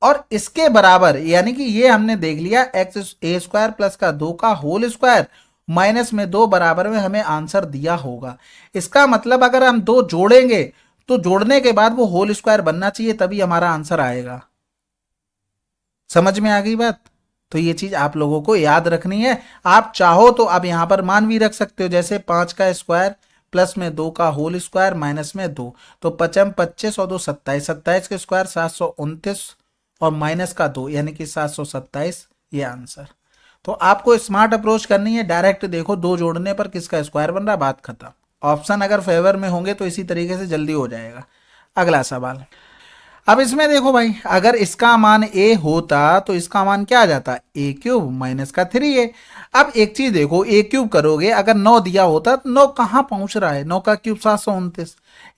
और इसके बराबर, यानी कि ये हमने देख लिया एक्स ए स्क्वायर प्लस का 2 का होल स्क्वायर माइनस में 2 बराबर में हमें आंसर दिया होगा। इसका मतलब अगर हम 2 जोड़ेंगे तो जोड़ने के बाद वो होल स्क्वायर बनना चाहिए, तभी हमारा आंसर आएगा। समझ में आ गई बात? तो ये चीज आप लोगों को याद रखनी है। आप चाहो तो आप यहां पर मान भी रख सकते हो, जैसे 5 का स्क्वायर प्लस में 2 का होल स्क्वायर माइनस में 2, तो 55 25 और 2 27, 27 के स्क्वायर 729 और माइनस का 2 यानी कि 727, ये आंसर। तो आपको स्मार्ट अप्रोच करनी है, डायरेक्ट देखो 2 जोड़ने पर किसका स्क्वायर बन रहा, बात खत्म। ऑप्शन अगर फेवर में होंगे तो इसी तरीके से जल्दी हो जाएगा। अगला सवाल, अब इसमें देखो भाई, अगर इसका मान a होता तो इसका मान क्या आ जाता, ए क्यूब माइनस का 3a। अब एक चीज देखो, ए क्यूब करोगे, अगर 9 दिया होता तो 9 कहां पहुंच रहा है, 9 का क्यूब 729,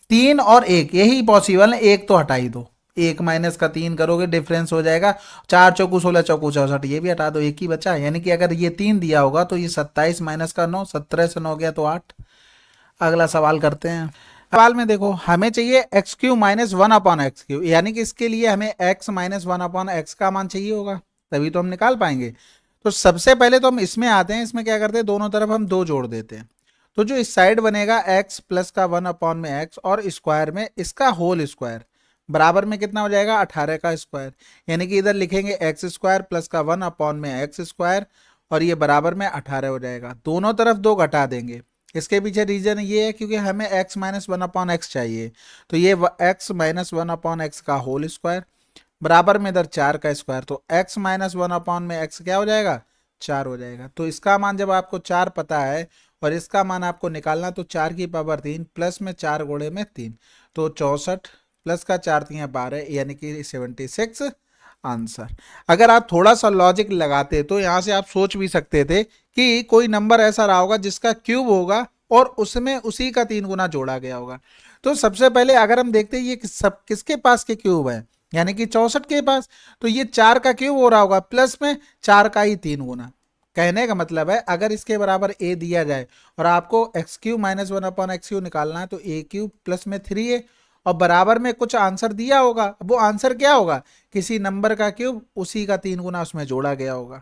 3 और 1 यही पॉसिबल है, एक तो हटा ही दो, 1 माइनस का 3 करोगे डिफरेंस हो जाएगा, 4 चौकू 16 चौकू 64, ये भी हटा दो, एक ही बचा। यानी कि अगर ये 3 दिया होगा तो ये 27 माइनस का 9, 17 से 9 गया तो 8। अगला सवाल करते हैं। सवाल में देखो, हमें चाहिए एक्स क्यू माइनस 1/x3, यानी कि इसके लिए हमें x माइनस 1/x का मान चाहिए होगा, तभी तो हम निकाल पाएंगे। तो सबसे पहले तो हम इसमें आते हैं, इसमें क्या करते हैं, दोनों तरफ हम 2 जोड़ देते हैं। तो जो इस साइड बनेगा x प्लस का 1/x और स्क्वायर में इसका होल स्क्वायर बराबर में कितना हो जाएगा, 18 का स्क्वायर। यानी कि इधर लिखेंगे एक्स स्क्वायर प्लस का 1/x स्क्वायर और ये बराबर में 18 हो जाएगा। दोनों तरफ 2 घटा देंगे। इसके पीछे रीजन ये है क्योंकि हमें x माइनस 1/x चाहिए, तो ये x माइनस 1/x का होल स्क्वायर बराबर में इधर 4 का स्क्वायर, तो x माइनस 1/x क्या हो जाएगा, 4 हो जाएगा। तो इसका मान जब आपको 4 पता है और इसका मान आपको निकालना, तो 4 की पावर 3 प्लस में 4 गुणे में 3, तो 64 प्लस का 4 3 12, यानी कि 76 आंसर। अगर आप थोड़ा सा लॉजिक लगाते तो यहां से आप सोच भी सकते थे कि कोई नंबर ऐसा रहा होगा जिसका क्यूब होगा और उसमें उसी का 3 गुना जोड़ा गया होगा। तो सबसे पहले अगर हम देखते हैं ये सब किसके पास के क्यूब है, यानी कि 64 के पास, तो ये 4 का क्यूब हो रहा होगा प्लस में 4 का ही 3 गुना। कहने का मतलब है अगर इसके बराबर a दिया जाए और आपको x cube minus 1/x cube निकालना है, तो a क्यूब प्लस में 3a और बराबर में कुछ आंसर दिया होगा। वो आंसर क्या होगा, किसी नंबर का क्यूब उसी का 3 गुना उसमें जोड़ा गया होगा।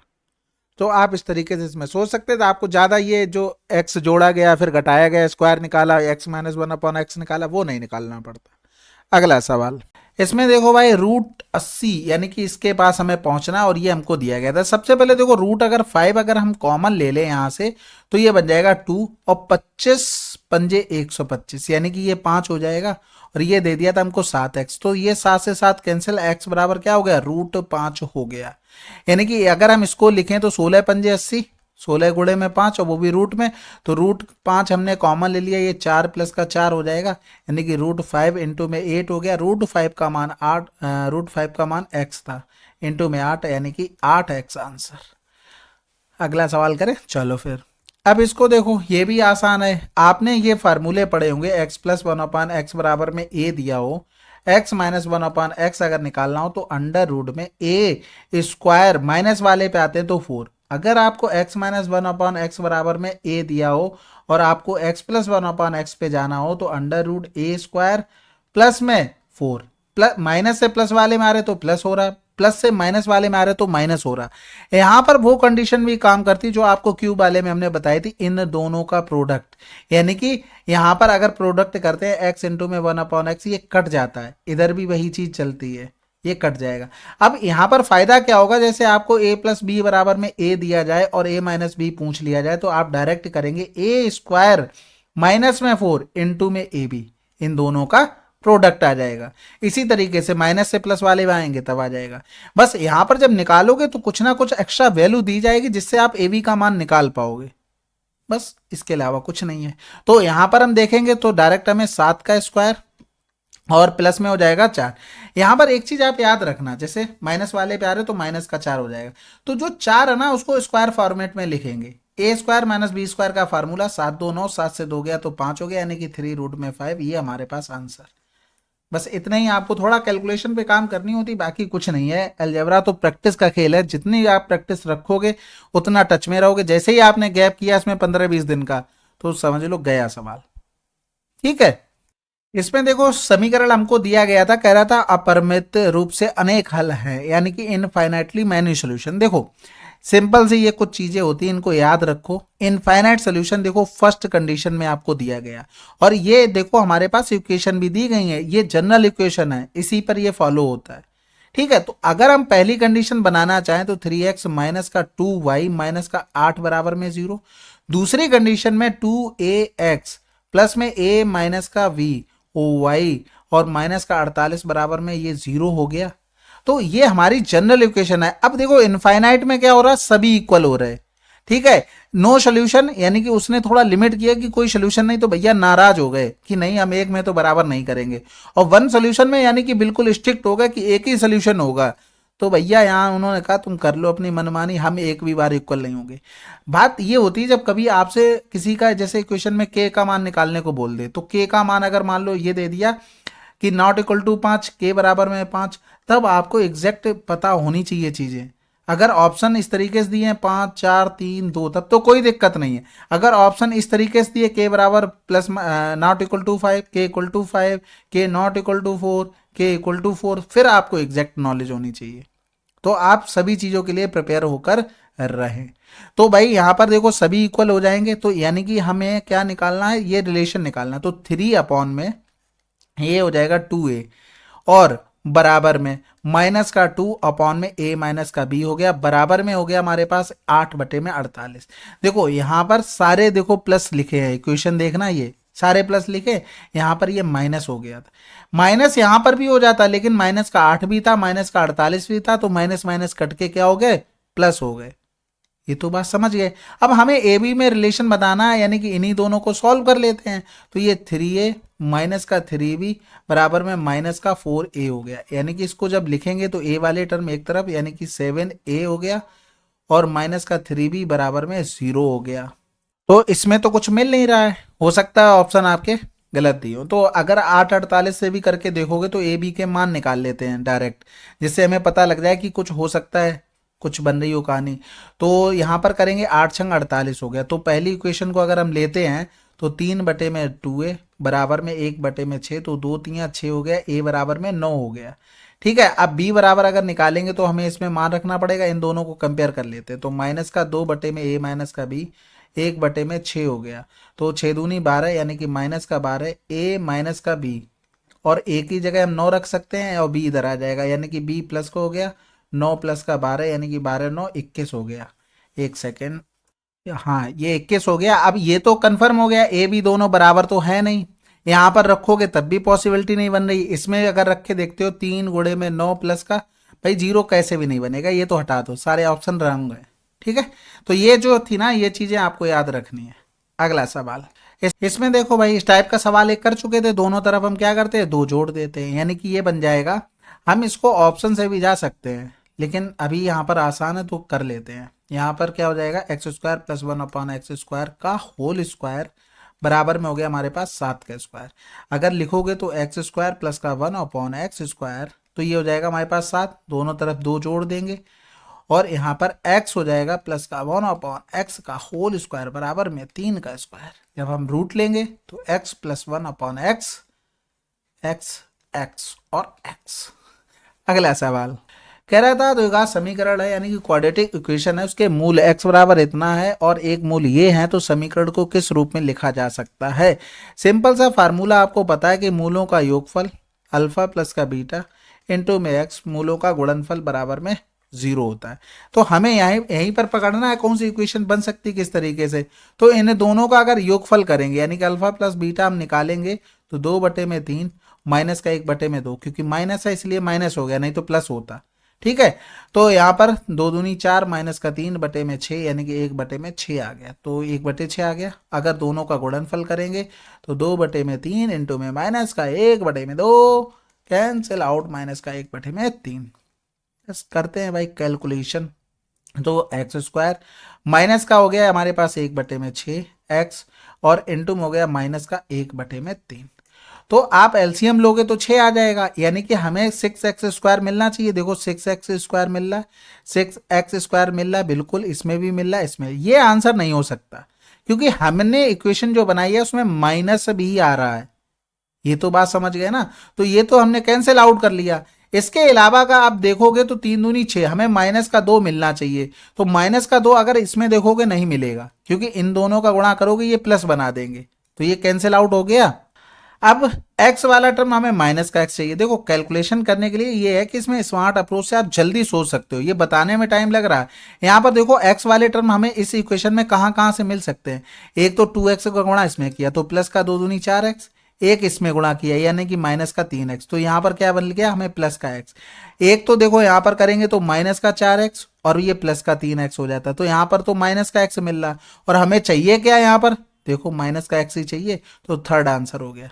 तो आप इस तरीके से इसमें सोच सकते थे। आपको ज्यादा ये जो x जोड़ा गया फिर घटाया गया स्क्वायर निकाला, x माइनस 1/x निकाला, वो नहीं निकालना पड़ता। अगला सवाल, इसमें देखो भाई √80 यानी कि इसके पास हमें पहुंचना है और ये हमको दिया गया था। सबसे पहले देखो रूट अगर 5 अगर हम कॉमन ले लें यहां से, तो ये बन जाएगा 2 और 25 पंजे 125, यानी कि ये 5 हो जाएगा और ये दे दिया था हमको 7x, तो ये 7 से 7 कैंसिल, x बराबर क्या हो गया, √5 हो गया। यानी कि अगर हम इसको लिखें तो 16 पंजे 80, 16 गुणे में 5 और वो भी रूट में, तो √5 हमने कॉमन ले लिया, ये 4 प्लस का 4 हो जाएगा, यानी कि √5 इंटू में 8 हो गया। √5 का मान 8, √5 का मान x था, इंटू में 8 यानी कि 8x आंसर। अगला सवाल करें, चलो फिर। अब इसको देखो, ये भी आसान है, आपने ये फार्मूले पढ़े होंगे, x प्लस 1/x बराबर में a दिया हो, x माइनस 1/x अगर निकालना हो तो अंडर रूट में a स्क्वायर, माइनस वाले पे आते हैं तो 4। अगर आपको x माइनस 1/x बराबर में a दिया हो और आपको x प्लस 1/x पे जाना हो, तो under root a square plus में 4, प्लस माइनस से प्लस वाले में आ रहे तो प्लस हो रहा है, प्लस से माइनस वाले में आ रहे तो माइनस हो रहा है। यहां पर वो कंडीशन भी काम करती जो आपको क्यूब वाले में हमने बताई थी, इन दोनों का प्रोडक्ट, यानी कि यहां पर अगर प्रोडक्ट करते हैं x इंटू में 1/x, ये कट जाता है, इधर भी वही चीज चलती है, ये कट जाएगा। अब यहां पर फायदा क्या होगा, जैसे आपको a प्लस बी बराबर में a दिया जाए और a माइनस बी पूछ लिया जाए, तो आप डायरेक्ट करेंगे a स्क्वायर माइनस में 4 इंटू में ए बी, इन दोनों का प्रोडक्ट आ जाएगा। इसी तरीके से माइनस से प्लस वाले में आएंगे तब आ जाएगा। बस यहां पर जब निकालोगे तो कुछ ना कुछ एक्स्ट्रा वैल्यू दी जाएगी जिससे आप ए बी का मान निकाल पाओगे, बस इसके अलावा कुछ नहीं है। तो यहां पर हम देखेंगे तो डायरेक्ट हमें 7 का स्क्वायर और प्लस में हो जाएगा 4। यहां पर एक चीज आप याद रखना, जैसे माइनस वाले पे आ रहे तो माइनस का 4 हो जाएगा, तो जो 4 है ना उसको स्क्वायर फॉर्मेट में लिखेंगे। ए स्क्वायर माइनस बी स्क्वायर का फार्मूला 7 2 9, 7 से 2 गया तो 5 हो गया, यानी कि 3√5, ये हमारे पास आंसर। बस इतना ही, आपको थोड़ा कैलकुलेशन पे काम करनी होती, बाकी कुछ नहीं है। अलजेब्रा तो प्रैक्टिस का खेल है, जितनी आप प्रैक्टिस रखोगे उतना टच में रहोगे। जैसे ही आपने गैप किया इसमें 15-20 दिन का, तो समझ लो गया सवाल। ठीक है। इसमें देखो समीकरण हमको दिया गया था, कह रहा था अपरिमित रूप से अनेक हल हैं, यानी कि इनफाइनाइटली मैनी सोल्यूशन। देखो सिंपल से ये कुछ चीजें होती हैं, इनको याद रखो। इनफाइनाइट सोल्यूशन देखो फर्स्ट कंडीशन में आपको दिया गया, और ये देखो हमारे पास इक्वेशन भी दी गई है, ये जनरल इक्वेशन है, इसी पर ये फॉलो होता है। ठीक है, तो अगर हम पहली कंडीशन बनाना चाहें तो 3x माइनस का 2y माइनस का 8 बराबर में 0। दूसरी कंडीशन में 2ax प्लस में a माइनस का v ओ वाई और माइनस का 48 बराबर में ये 0 हो गया। तो ये हमारी जनरल इक्वेशन है। अब देखो इनफाइनाइट में क्या हो रहा है, सभी इक्वल हो रहे हैं। ठीक है, नो सोल्यूशन, यानी कि उसने थोड़ा लिमिट किया कि कोई सोल्यूशन नहीं, तो भैया नाराज हो गए कि नहीं हम एक में तो बराबर नहीं करेंगे। और वन सोल्यूशन में यानी कि बिल्कुल स्ट्रिक्ट हो गए कि एक ही सोल्यूशन होगा, तो भैया यहाँ उन्होंने कहा तुम कर लो अपनी मनमानी, हम एक भी बार इक्वल नहीं होंगे। बात ये होती है जब कभी आपसे किसी का जैसे इक्वेशन में के का मान निकालने को बोल दे, तो के का मान अगर मान लो ये दे दिया कि नॉट इक्वल टू 5, के बराबर में 5, तब आपको एग्जैक्ट पता होनी चाहिए चीजें। अगर ऑप्शन इस तरीके से दिए हैं 5 4 3 2, तब तो कोई दिक्कत नहीं है। अगर ऑप्शन इस तरीके से दिए के बराबर प्लस नॉट इक्वल टू 5, के इक्वल टू 5, के नॉट इक्वल टू 4, के इक्वल टू 4, फिर आपको एग्जैक्ट नॉलेज होनी चाहिए, तो आप सभी चीजों के लिए प्रिपेयर होकर रहें। तो भाई यहां पर देखो सभी इक्वल हो जाएंगे, तो यानी कि हमें क्या निकालना है, ये रिलेशन निकालना है। तो 3 अपॉन में ये हो जाएगा 2a, और बराबर में माइनस का 2 अपॉन में a माइनस का b हो गया, बराबर में हो गया हमारे पास 8 बटे में 48। देखो यहां पर सारे देखो प्लस लिखे हैं, इक्वेशन देखना ये सारे प्लस लिखे, यहां पर ये माइनस हो गया था। माइनस यहां पर भी हो जाता, लेकिन माइनस का 8 भी था, माइनस का 48 भी था, तो माइनस माइनस कट के क्या हो गए, प्लस हो गए। ये तो बात समझ गए। अब हमें ए बी में रिलेशन बताना है, यानी कि इन्हीं दोनों को सॉल्व कर लेते हैं। तो ये 3a माइनस का 3b बराबर में माइनस का 4a हो गया, यानी कि इसको जब लिखेंगे तो a वाले टर्म एक तरफ, यानी कि 7a हो गया, और माइनस का 3b बराबर में 0 हो गया। तो इसमें तो कुछ मिल नहीं रहा है, हो सकता है ऑप्शन आपके गलत दिए हो। तो अगर 8 48 से भी करके देखोगे तो ए बी के मान निकाल लेते हैं डायरेक्ट, जिससे हमें पता लग जाए कि कुछ हो सकता है, कुछ बन रही हो कहानी। तो यहाँ पर करेंगे 8 छंग 48 हो गया। तो पहली इक्वेशन को अगर हम लेते हैं तो 3 बटे में 2a बराबर में 1 बटे में 6, तो 2 3 6 हो गया, a बराबर में 9 हो गया। ठीक है, अब b बराबर अगर निकालेंगे तो हमें इसमें मान रखना पड़ेगा, इन दोनों को कंपेयर कर लेते हैं। तो माइनस का 2 बटे में a माइनस का b 1 बटे में 6 हो गया, तो 6 दूनी 12, यानी कि माइनस का 12 a माइनस का b, और a की जगह हम 9 रख सकते हैं और b इधर आ जाएगा, यानी कि b प्लस को हो गया 9 प्लस का 12, यानी कि 12 9 21 हो गया। एक सेकेंड, हाँ ये 21 हो गया। अब ये तो कंफर्म हो गया ए बी दोनों बराबर तो है नहीं, यहाँ पर रखोगे तब भी पॉसिबिलिटी नहीं बन रही। इसमें अगर रख के देखते हो 3 गुणे में 9 प्लस का, भाई जीरो कैसे भी नहीं बनेगा, ये तो हटा दो, सारे ऑप्शन रंग है। ठीक है, तो ये जो थी ना, ये चीजें आपको याद रखनी है। अगला सवाल, इसमें देखो भाई इस टाइप का सवाल एक कर चुके थे, दोनों तरफ हम क्या करते हैं, दो जोड़ देते हैं, यानी कि ये बन जाएगा। हम इसको ऑप्शन से भी जा सकते हैं, लेकिन अभी यहाँ पर आसान है तो कर लेते हैं। यहाँ पर क्या हो जाएगा, x square plus 1 upon x square का होल स्क्वायर बराबर में हो गया हमारे पास 7 का स्क्वायर। अगर लिखोगे तो एक्स स्क्वायर प्लस का 1 अपॉन एक्स स्क्वायर, तो ये हो जाएगा हमारे पास 7, दोनों तरफ दो जोड़ देंगे, और यहाँ पर x हो जाएगा प्लस का 1 अपॉन एक्स का होल स्क्वायर बराबर में 3 का स्क्वायर। जब हम रूट लेंगे तो x plus 1 upon x, x x और x। अगला सवाल कह रहा था द्विघात समीकरण है, यानी कि क्वाड्रेटिक इक्वेशन है, उसके मूल x बराबर इतना है और एक मूल ये है, तो समीकरण को किस रूप में लिखा जा सकता है। सिंपल सा फार्मूला आपको पता है कि मूलों का योगफल अल्फा प्लस का बीटा इंटू में x, मूलों का गुणनफल बराबर में 0 होता है। तो हमें यहीं पर पकड़ना है कौन सी इक्वेशन बन सकती है किस तरीके से। तो इन दोनों का अगर योगफल करेंगे, यानी कि अल्फा प्लस बीटा हम निकालेंगे, तो 2 बटे में 3 माइनस का 1 बटे में 2, क्योंकि माइनस है इसलिए माइनस हो गया, नहीं तो प्लस होता। ठीक है, तो यहाँ पर 2 दूनी 4 माइनस का 3 बटे में 6, यानी कि 1 बटे में 6 आ गया, तो 1 बटे 6 आ गया। अगर दोनों का गुणनफल करेंगे तो 2 बटे में 3 इंटू में माइनस का 1 बटे में 2, कैंसिल आउट, माइनस का 1 बटे में 3। बस करते हैं भाई कैलकुलेशन। तो एक्स स्क्वायर माइनस का हो गया हमारे पास 1 बटे में 6 एक्स, और इंटू में हो गया माइनस का 1 बटे में 3। तो आप एलसीएम लोगे तो 6 आ जाएगा, यानी कि हमें 6x स्क्वायर मिलना चाहिए। देखो 6x स्क्वायर मिल रहा है, 6x स्क्वायर मिल रहा है, बिल्कुल इसमें भी मिल रहा है, इसमें। ये आंसर नहीं हो सकता, क्योंकि हमने इक्वेशन जो बनाई है उसमें माइनस भी आ रहा है, ये तो बात समझ गए ना। तो ये तो हमने कैंसिल आउट कर लिया। इसके अलावा का आप देखोगे तो 3 दूनी 6, हमें माइनस का 2 मिलना चाहिए। तो माइनस का 2 अगर इसमें देखोगे नहीं मिलेगा, क्योंकि इन दोनों का गुणा करोगे ये प्लस बना देंगे, तो ये कैंसिल आउट हो गया। अब x वाला टर्म हमें माइनस का x चाहिए। देखो कैलकुलेशन करने के लिए ये है कि इसमें स्मार्ट अप्रोच से आप जल्दी सोच सकते हो, ये बताने में टाइम लग रहा है। यहाँ पर देखो x वाले टर्म हमें इस इक्वेशन में कहाँ कहाँ से मिल सकते हैं। एक तो 2x का गुणा इसमें किया तो प्लस का 2 दूनी 4x, एक इसमें गुणा किया यानी कि माइनस का 3x, तो यहाँ पर क्या बन गया हमें प्लस का x। एक तो देखो यहाँ पर करेंगे तो माइनस का 4x और ये प्लस का 3x हो जाता है, तो यहाँ पर तो माइनस का x मिल रहा और हमें चाहिए क्या, यहाँ पर देखो माइनस का x ही चाहिए, तो थर्ड आंसर हो गया।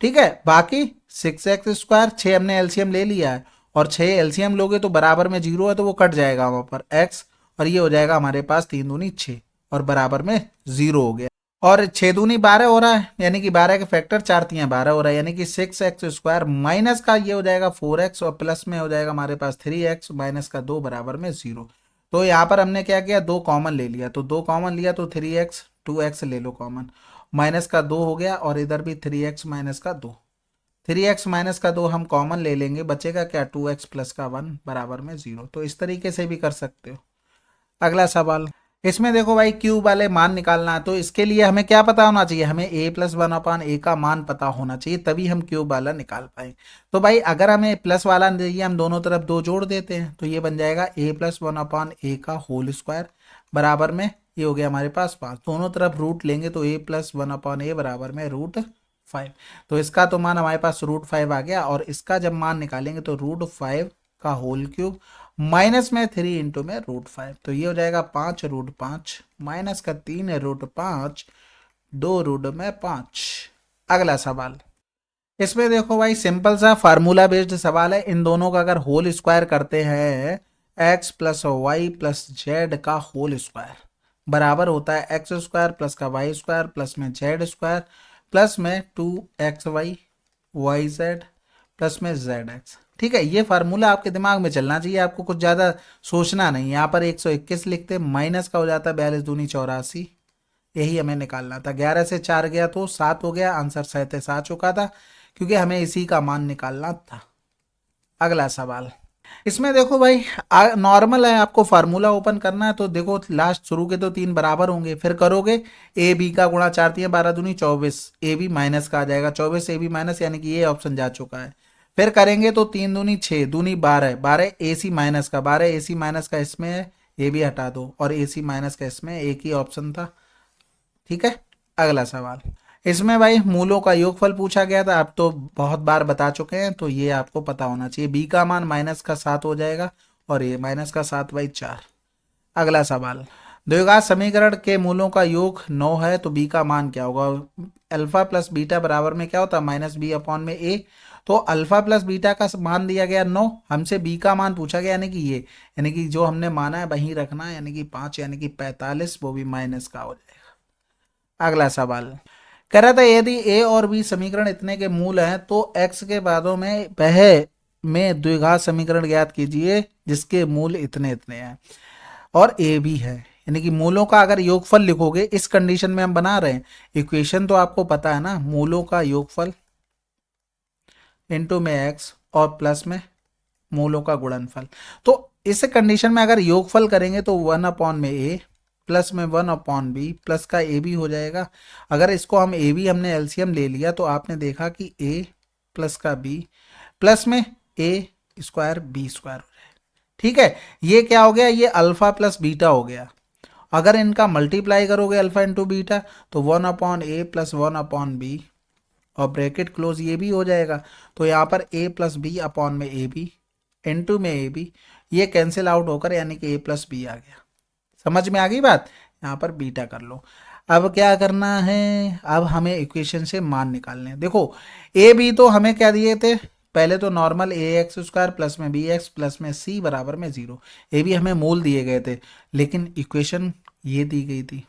ठीक है, बाकी 6x², 6 हमने एलसीएम ले लिया है और 6 एलसीएम लोगे तो बराबर में 0 है तो वो कट जाएगा वहां पर x, और ये हो जाएगा हमारे पास 3 दूनी 6 और बराबर में 0 हो गया। और 6 दूनी 12 हो रहा है, यानी कि 12 के फैक्टर 4 × 3 = 12 हो रहा है, यानी कि 6x² माइनस का ये हो जाएगा 4x और प्लस में हो जाएगा हमारे पास 3x माइनस का 2 बराबर में 0। तो यहाँ पर हमने क्या किया, 2 कॉमन ले लिया, तो 2 कॉमन लिया तो 3x 2x ले लो कॉमन, माइनस का 2 हो गया और इधर भी 3x माइनस का 2, 3x माइनस का 2 हम कॉमन ले लेंगे, बचेगा क्या 2x प्लस का 1 बराबर में 0। तो इस तरीके से भी कर सकते हो। अगला सवाल, इसमें देखो भाई क्यूब वाले मान निकालना है, तो इसके लिए हमें क्या पता होना चाहिए, हमें a+1/a का मान पता होना चाहिए, तभी हम क्यूब वाला निकाल पाए। तो भाई अगर हमें प्लस वाला चाहिए, हम दोनों तरफ 2 जोड़ देते हैं, तो ये बन जाएगा a+1/a का होल स्क्वायर बराबर में ये हो गया हमारे पास 5। दोनों तरफ रूट लेंगे तो a+1/a बराबर में √5। तो इसका तो मान हमारे पास √5 आ गया, और इसका जब मान निकालेंगे तो √5 का होल क्यूब माइनस में 3 इंटू में √5, तो ये हो जाएगा 5 √5 माइनस का 3 √5 2 √5। अगला सवाल, इसमें देखो भाई सिंपल सा फार्मूला बेस्ड सवाल है। इन दोनों का अगर होल स्क्वायर करते हैं, x plus y plus z का होल स्क्वायर बराबर होता है x² प्लस का y² प्लस में z² प्लस में 2xy yz प्लस में zx। ठीक है, ये फार्मूला आपके दिमाग में चलना चाहिए, आपको कुछ ज़्यादा सोचना नहीं। यहाँ पर 121 लिखते, माइनस का हो जाता है 42 दूनी 84, यही हमें निकालना था। 11 से 4 गया तो 7 हो गया, आंसर 37 आ चुका था, क्योंकि हमें इसी का मान निकालना था। अगला सवाल, इसमें देखो भाई नॉर्मल है, आपको फार्मूला ओपन करना है, तो देखो लास्ट शुरू के तो 3 बराबर होंगे, फिर करोगे ए बी का गुणा 4×3 = 12 दूनी 24, ए बी माइनस का आ जाएगा 24 ए बी माइनस, यानी कि ये ऑप्शन जा चुका है। फिर करेंगे तो 3 दूनी 6 दूनी 12, 12 ए सी माइनस का, 12 ए सी माइनस का इसमें है, ए भी हटा दो, और ए सी माइनस का इसमें एक ही ऑप्शन था। ठीक है, अगला सवाल, इसमें भाई मूलों का योगफल पूछा गया था, आप तो बहुत बार बता चुके हैं, तो ये आपको पता होना चाहिए। बी का मान माइनस का 7 हो जाएगा और ये माइनस का 7/4। अगला सवाल, द्विघात समीकरण के मूलों का योग 9 है, तो बी का मान क्या होगा। अल्फा प्लस बीटा बराबर में क्या होता है, -b/a। तो अल्फा प्लस बीटा का मान दिया गया 9, हमसे बी का मान पूछा गया, यानी कि ये, यानी कि जो हमने माना है वहीं रखना है, यानी कि 5 यानी कि 45, वो भी माइनस का हो जाएगा। अगला सवाल, कह रहा था यदि ए और बी समीकरण इतने के मूल हैं तो एक्स के बादों में वह में द्विघात समीकरण ज्ञात कीजिए जिसके मूल इतने इतने हैं और ए भी है। यानी कि मूलों का अगर योगफल लिखोगे, इस कंडीशन में हम बना रहे हैं, इक्वेशन तो आपको पता है ना, मूलों का योगफल इनटू में एक्स और प्लस में मूलों का गुणनफल। तो इस कंडीशन में अगर योगफल करेंगे तो 1/a प्लस में 1/b प्लस का ए बी हो जाएगा। अगर इसको हम ए बी हमने एलसीएम ले लिया तो आपने देखा कि a प्लस का b प्लस में a² b² हो जाएगा। ठीक है, ये क्या हो गया, ये अल्फा प्लस बीटा हो गया। अगर इनका मल्टीप्लाई करोगे अल्फा इंटू बीटा तो 1/a प्लस 1/b और ब्रैकेट क्लोज ये भी हो जाएगा। तो यहाँ पर a प्लस बी अपॉन में ए बी इंटू में ए बी, ये कैंसिल आउट होकर यानी कि a प्लस बी आ गया। समझ में आ गई बात, यहाँ पर बीटा कर लो। अब क्या करना है, अब हमें इक्वेशन से मान निकालने हैं। देखो ए बी तो हमें क्या दिए थे, पहले तो नॉर्मल ax² प्लस में bx प्लस में c बराबर में 0, ए बी हमें मूल दिए गए थे, लेकिन इक्वेशन ये दी गई थी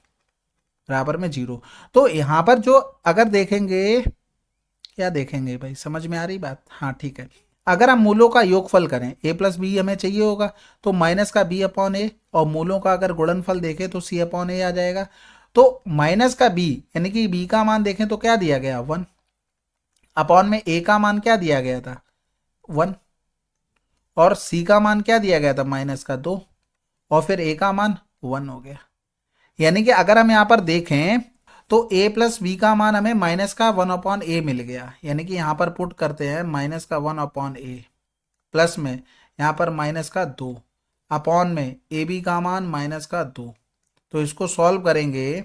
बराबर में 0। तो यहाँ पर जो अगर देखेंगे, क्या देखेंगे भाई, समझ में आ रही बात, हाँ ठीक है। अगर हम मूलों का योगफल करें, a प्लस बी हमें चाहिए होगा, तो माइनस का b/a, और मूलों का अगर गुणनफल देखें तो c/a आ जाएगा। तो माइनस का b यानी कि b का मान देखें तो क्या दिया गया 1, अपॉन में ए का मान क्या दिया गया था 1 और सी का मान क्या दिया गया था -2 और फिर ए का मान 1 हो गया। यानी कि अगर हम यहाँ पर देखें तो a प्लस बी का मान हमें माइनस का 1/a मिल गया। यानी कि यहाँ पर पुट करते हैं माइनस का 1/a प्लस में यहाँ पर -2 अपॉन में ए बी का मान -2। तो इसको सॉल्व करेंगे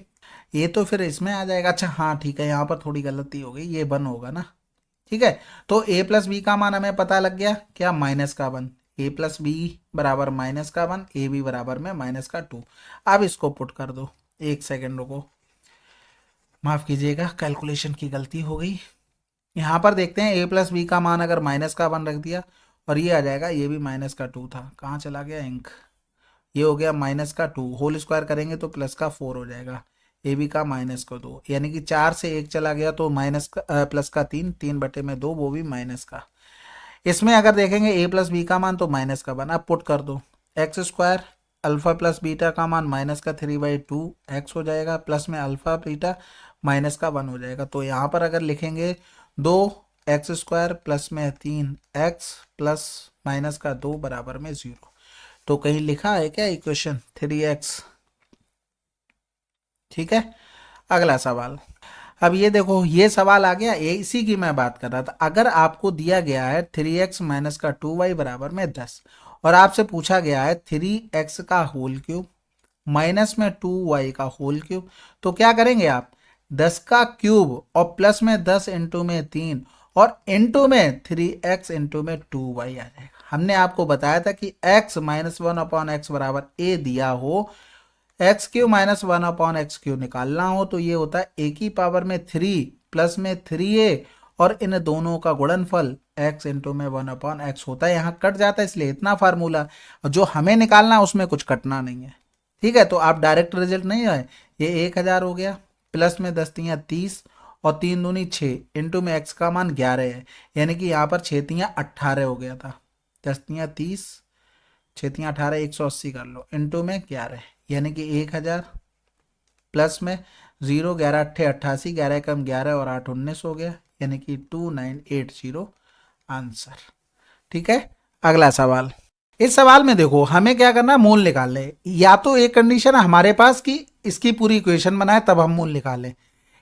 ये तो फिर इसमें आ जाएगा। अच्छा हाँ ठीक है, यहाँ पर थोड़ी गलती हो गई, ये 1 होगा ना। ठीक है, तो a प्लस बी का मान हमें पता लग गया क्या -1। a प्लस बी बराबर -1, ए बी बराबर में -2। अब इसको पुट कर दो। एक सेकेंड रुको, माफ कीजिएगा कैलकुलेशन की गलती हो गई। यहाँ पर देखते हैं a प्लस बी का मान अगर -1 रख दिया और ये आ जाएगा, ये भी -2 था। कहाँ चला गया इंक, ये हो गया -2 होल स्क्वायर करेंगे तो +4 हो जाएगा। ए बी का -2 यानी कि 4 से 1 चला गया तो +3, 3/2 वो भी माइनस का। इसमें अगर देखेंगे a प्लस बी का मान तो -1। अब पुट कर दो x² अल्फा प्लस बीटा का मान -3/2 x हो जाएगा प्लस में अल्फा बीटा -1 हो जाएगा। तो यहाँ पर अगर लिखेंगे 2x² प्लस में 3x प्लस -2 बराबर में 0। तो कहीं लिखा है क्या इक्वेशन 3x? ठीक है, अगला सवाल। अब ये देखो, ये सवाल आ गया, इसी की मैं बात कर रहा था। अगर आपको दिया गया है 3x माइनस का 2y बराबर में 10 और आपसे पूछा गया है 3x का होल क्यूब माइनस में 2y का होल क्यूब, तो क्या करेंगे आप 10 का क्यूब और प्लस में 10 इंटू में 3 और इंटू में 3x इंटू में 2y आ जाएगा। हमने आपको बताया था कि x -1/x बराबर a दिया हो, x³ -1/x³ निकालना हो तो ये होता है a की पावर में 3 प्लस में 3a और इन दोनों का गुणनफल x इंटू में 1/x होता है। यहाँ कट जाता है इसलिए इतना फार्मूला, जो हमें निकालना है उसमें कुछ कटना नहीं है। ठीक है, तो आप डायरेक्ट रिजल्ट नहीं है, ये 1000 हो गया प्लस में 10 तियाँ 30 और 3 दूनी 6 इंटू में x का मान 11 है, यानी कि यहाँ पर 6 तियाँ 18 हो गया था। 10 तियाँ 30, 6 तियाँ 18, 180 कर लो इंटू में 11 यानी कि 1000 प्लस में 0, 11 8 88, 11 कम 11 और 8 19 हो गया, यानी कि 2980 आंसर। ठीक है, अगला सवाल। इस सवाल में देखो हमें क्या करना है, मूल निकालने। या तो एक कंडीशन है हमारे पास कि इसकी पूरी इक्वेशन बनाए तब हम मूल निकालें,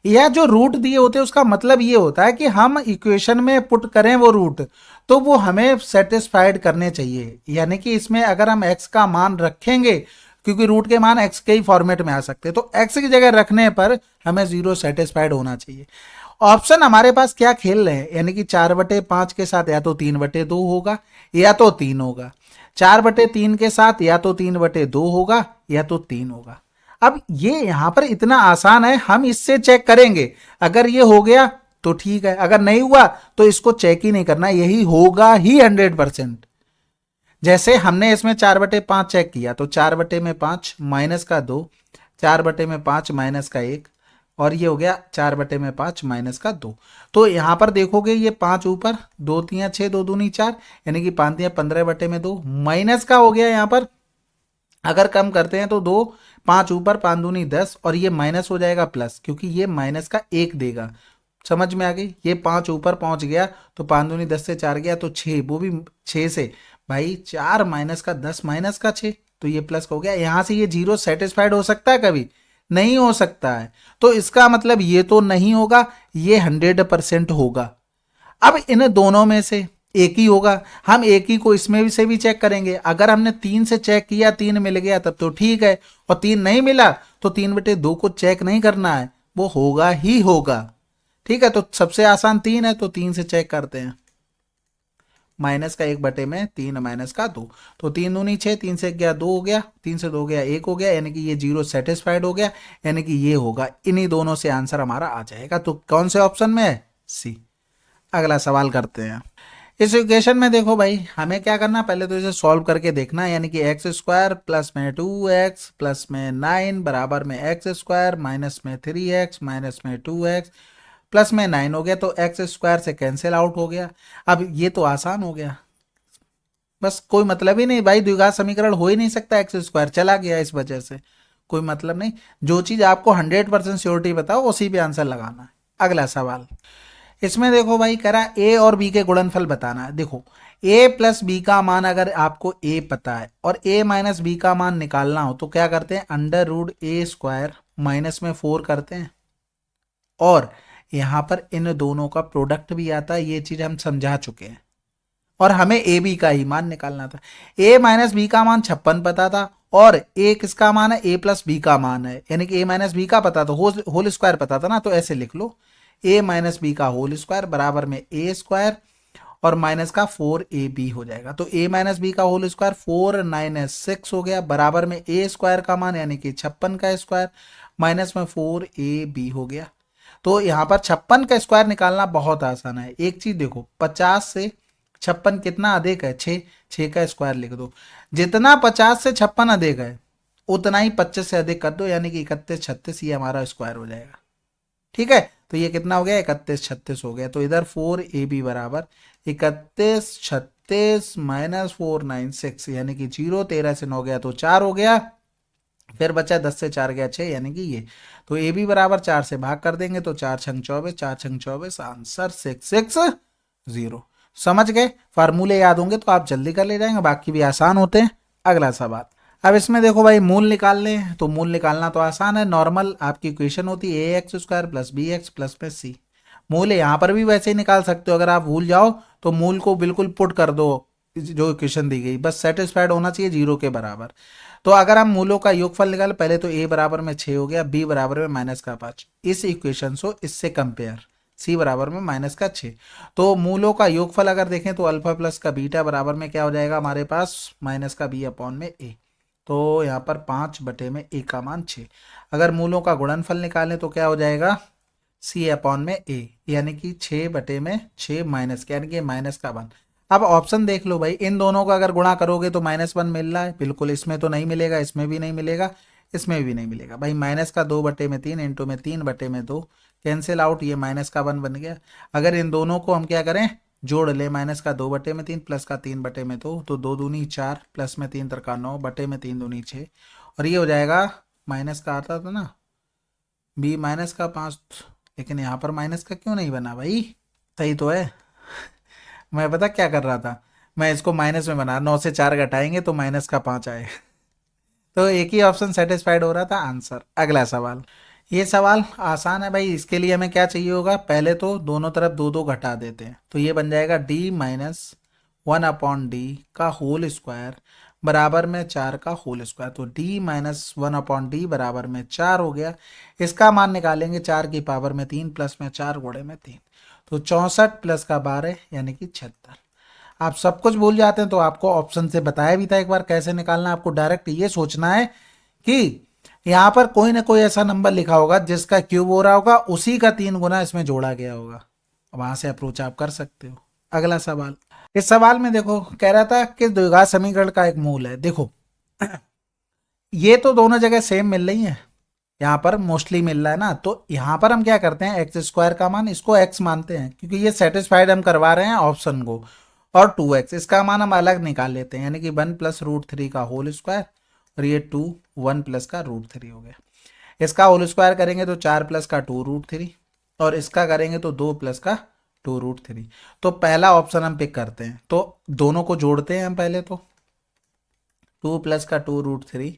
या जो रूट दिए होते हैं उसका मतलब ये होता है कि हम इक्वेशन में पुट करें वो रूट, तो वो हमें सेटिस्फाइड करने चाहिए। यानी कि इसमें अगर हम x का मान रखेंगे, क्योंकि रूट के मान x के ही फॉर्मेट में आ सकते हैं, तो x की जगह रखने पर हमें 0 सेटिस्फाइड होना चाहिए। ऑप्शन हमारे पास क्या खेल रहे हैं, यानी कि 4/5 के साथ या तो 3/2 होगा या तो 3 होगा, 4/3 के साथ या तो 3/2 होगा या तो 3 होगा। अब ये यहां पर इतना आसान है, हम इससे चेक करेंगे। अगर ये हो गया तो ठीक है, अगर नहीं हुआ तो इसको चेक ही नहीं करना, यही होगा ही 100%। जैसे हमने इसमें 4/5 चेक किया तो 4/5 -2, 4/5 -1 और ये हो गया 4/5 -2। तो यहां पर देखोगे ये 5 ऊपर, 2 तियाँ 6, 2 दूनी 4, यानी कि 5 तियाँ 15/2 माइनस का हो गया। यहां पर अगर कम करते हैं तो 2, 5 ऊपर, 5 दूनी 10 और ये माइनस हो जाएगा प्लस, क्योंकि ये माइनस का 1 देगा। समझ में आ गई, ये 5 ऊपर पहुंच गया तो 5 दूनी 10 से 4 गया तो 6, वो भी 6 से भाई 4 माइनस का 10 माइनस का 6, तो ये प्लस हो गया। यहां से ये 0 सेटिस्फाइड हो सकता है, कभी नहीं हो सकता है। तो इसका मतलब ये तो नहीं होगा, ये 100% होगा। अब इन दोनों में से एक ही होगा, हम एक ही को इसमें से भी चेक करेंगे। अगर हमने 3 से चेक किया 3 मिल गया तब तो ठीक है, और 3 नहीं मिला तो 3/2 को चेक नहीं करना है, वो होगा ही होगा। ठीक है, तो सबसे आसान 3 है तो 3 से चेक करते हैं। माइनस का 1/3 माइनस का 2, तो 3 दूनी 6, 3 से गया 2 हो गया, 3 से 2 गया 1 हो गया, यानी कि ये 0 सेटिस्फाइड हो गया, यानी कि ये होगा। इन्हीं दोनों से आंसर हमारा आ जाएगा। तो कौन से ऑप्शन में है? सी। अगला सवाल करते हैं। इस इक्वेशन में देखो भाई हमें क्या करना, पहले तो इसे सॉल्व करके देखना है। यानी कि x² प्लस में 2x प्लस में 9 बराबर में x² माइनस में 3x माइनस में 2x प्लस में 9 हो गया, तो x² से कैंसिल आउट हो गया। अब ये तो आसान हो गया, बस कोई मतलब ही नहीं भाई, द्विघात समीकरण हो ही नहीं सकता, x² चला गया, इस वजह से कोई मतलब नहीं। जो चीज आपको 100% श्योरिटी बताओ उसी पे आंसर लगाना है। अगला सवाल, इसमें देखो भाई कह रहा ए और बी के गुणनफल बताना है। देखो ए प्लस बी का मान अगर आपको ए पता है और ए माइनस बी का मान निकालना हो तो क्या करते हैं, अंडर रूट ए स्क्वायर माइनस में 4 करते हैं और यहां पर इन दोनों का प्रोडक्ट भी आता है, ये चीज हम समझा चुके हैं। और हमें ए बी का ही मान निकालना था। ए माइनस बी का मान 56 पता था और ए किसका मान है, ए प्लस बी का मान है, यानी कि ए माइनस बी का पता था, होल स्क्वायर पता था ना, तो ऐसे लिख लो ए माइनस बी का होल स्क्वायर बराबर में ए स्क्वायर और माइनस का 4ab हो जाएगा। तो a माइनस बी का होल स्क्वायर 4 9 6 हो गया बराबर में ए स्क्वायर का मान यानी कि 56 का स्क्वायर माइनस में 4ab हो गया। तो यहाँ पर 56 का स्क्वायर निकालना बहुत आसान है। एक चीज देखो 50 से 56 कितना अधिक है, 6 का स्क्वायर लिख दो। जितना 50 से 56 अधिक है उतना ही 25 से अधिक कर दो, यानी कि 31 36 ये हमारा स्क्वायर हो जाएगा। ठीक है, तो ये कितना हो गया, 31 36 हो गया। तो इधर 4ab बराबर 31 36 माइनस 496 यानी कि 0, 13 से 9 गया तो 4 हो गया, फिर बचा 10 से 4 गया 6 यानी कि ये। तो ए बी बराबर 4 से भाग कर देंगे तो 4 छंग 24, 4 छंग 24, आंसर 660। समझ गए, फार्मूले याद होंगे तो आप जल्दी कर ले जाएंगे, बाकी भी आसान होते हैं। अगला सवाल, अब इसमें देखो भाई मूल निकाल लें, तो मूल निकालना तो आसान है, नॉर्मल आपकी इक्वेशन होती है a x square plus b x plus में सी। मूल यहाँ पर भी वैसे ही निकाल सकते हो, अगर आप भूल जाओ तो मूल को बिल्कुल पुट कर दो जो इक्वेशन दी गई, बस सेटिस्फाइड होना चाहिए 0 के बराबर। तो अगर हम मूलों का योगफल निकाल, पहले तो ए बराबर में 6 हो गया, बी बराबर में माइनस का 5, इस इक्वेशन को इससे कंपेयर, सी बराबर में माइनस का 6। तो मूलों का योगफल अगर देखें तो अल्फा प्लस का बीटा बराबर में क्या हो जाएगा हमारे पास, माइनस का बी अपॉन में ए। तो यहाँ पर 5 बटे में ए का मान 6। अगर मूलों का गुणनफल निकालें तो क्या हो जाएगा, सी अपॉन में ए, यानी कि 6 बटे में 6 माइनस का, यानी कि माइनस का 1। अब ऑप्शन देख लो भाई, इन दोनों का अगर गुणा करोगे तो -1 मिल रहा है, बिल्कुल इसमें तो नहीं मिलेगा, इसमें भी नहीं मिलेगा, इसमें भी नहीं मिलेगा भाई। माइनस का 2 बटे में 3 इंटू में 3 बटे में 2 कैंसिल आउट, ये माइनस का 1 बन गया। अगर इन दोनों को हम क्या करें, जोड़ ले, माइनस का 2 बटे में 3 प्लस का 3 बटे में 2, तो 2 दूनी 4 प्लस में 3 तरका 9 बटे में 3 दूनी 6, और ये हो जाएगा माइनस का आता था ना बी माइनस का 5, लेकिन यहाँ पर माइनस का क्यों नहीं बना भाई, सही तो है। मैं पता क्या कर रहा था, मैं इसको माइनस में बना, 9 से 4 घटाएंगे तो माइनस का 5 आए। तो एक ही ऑप्शन सेटिस्फाइड हो रहा था, आंसर। अगला सवाल, ये सवाल आसान है भाई, इसके लिए हमें क्या चाहिए होगा, पहले तो दोनों तरफ 2 2 घटा देते हैं, तो ये बन जाएगा d माइनस 1 अपॉन डी का होल स्क्वायर बराबर में 4 का होल स्क्वायर। तो d माइनस 1 अपॉन डी बराबर में 4 हो गया। इसका मान निकालेंगे 4 की पावर में 3 प्लस में 4 गुणे में 3, तो 64 प्लस का 12 यानी कि 76। आप सब कुछ भूल जाते हैं तो आपको ऑप्शन से बताया भी था एक बार कैसे निकालना। आपको डायरेक्ट ये सोचना है कि यहाँ पर कोई ना कोई ऐसा नंबर लिखा होगा जिसका क्यूब हो रहा होगा, उसी का 3 गुना इसमें जोड़ा गया होगा, वहां से अप्रोच आप कर सकते हो। अगला सवाल, इस सवाल में देखो कह रहा था कि द्विघात समीकरण का एक मूल है। देखो ये तो दोनों जगह सेम मिल रही है, यहाँ पर मोस्टली मिल रहा है ना, तो यहाँ पर हम क्या करते हैं, एक्स स्क्वायर का मान इसको x मानते हैं क्योंकि ये सेटिस्फाइड हम करवा रहे हैं ऑप्शन को, और 2x इसका मान हम अलग निकाल लेते हैं, यानी कि 1 प्लस रूट 3 का होल स्क्वायर, और ये 2 1 प्लस का रूट 3 हो गया। इसका होल स्क्वायर करेंगे तो 4 प्लस का 2 रूट 3, और इसका करेंगे तो 2 प्लस का 2 रूट 3। तो पहला ऑप्शन हम पिक करते हैं, तो दोनों को जोड़ते हैं हम पहले, तो 2 प्लस का 2 रूट 3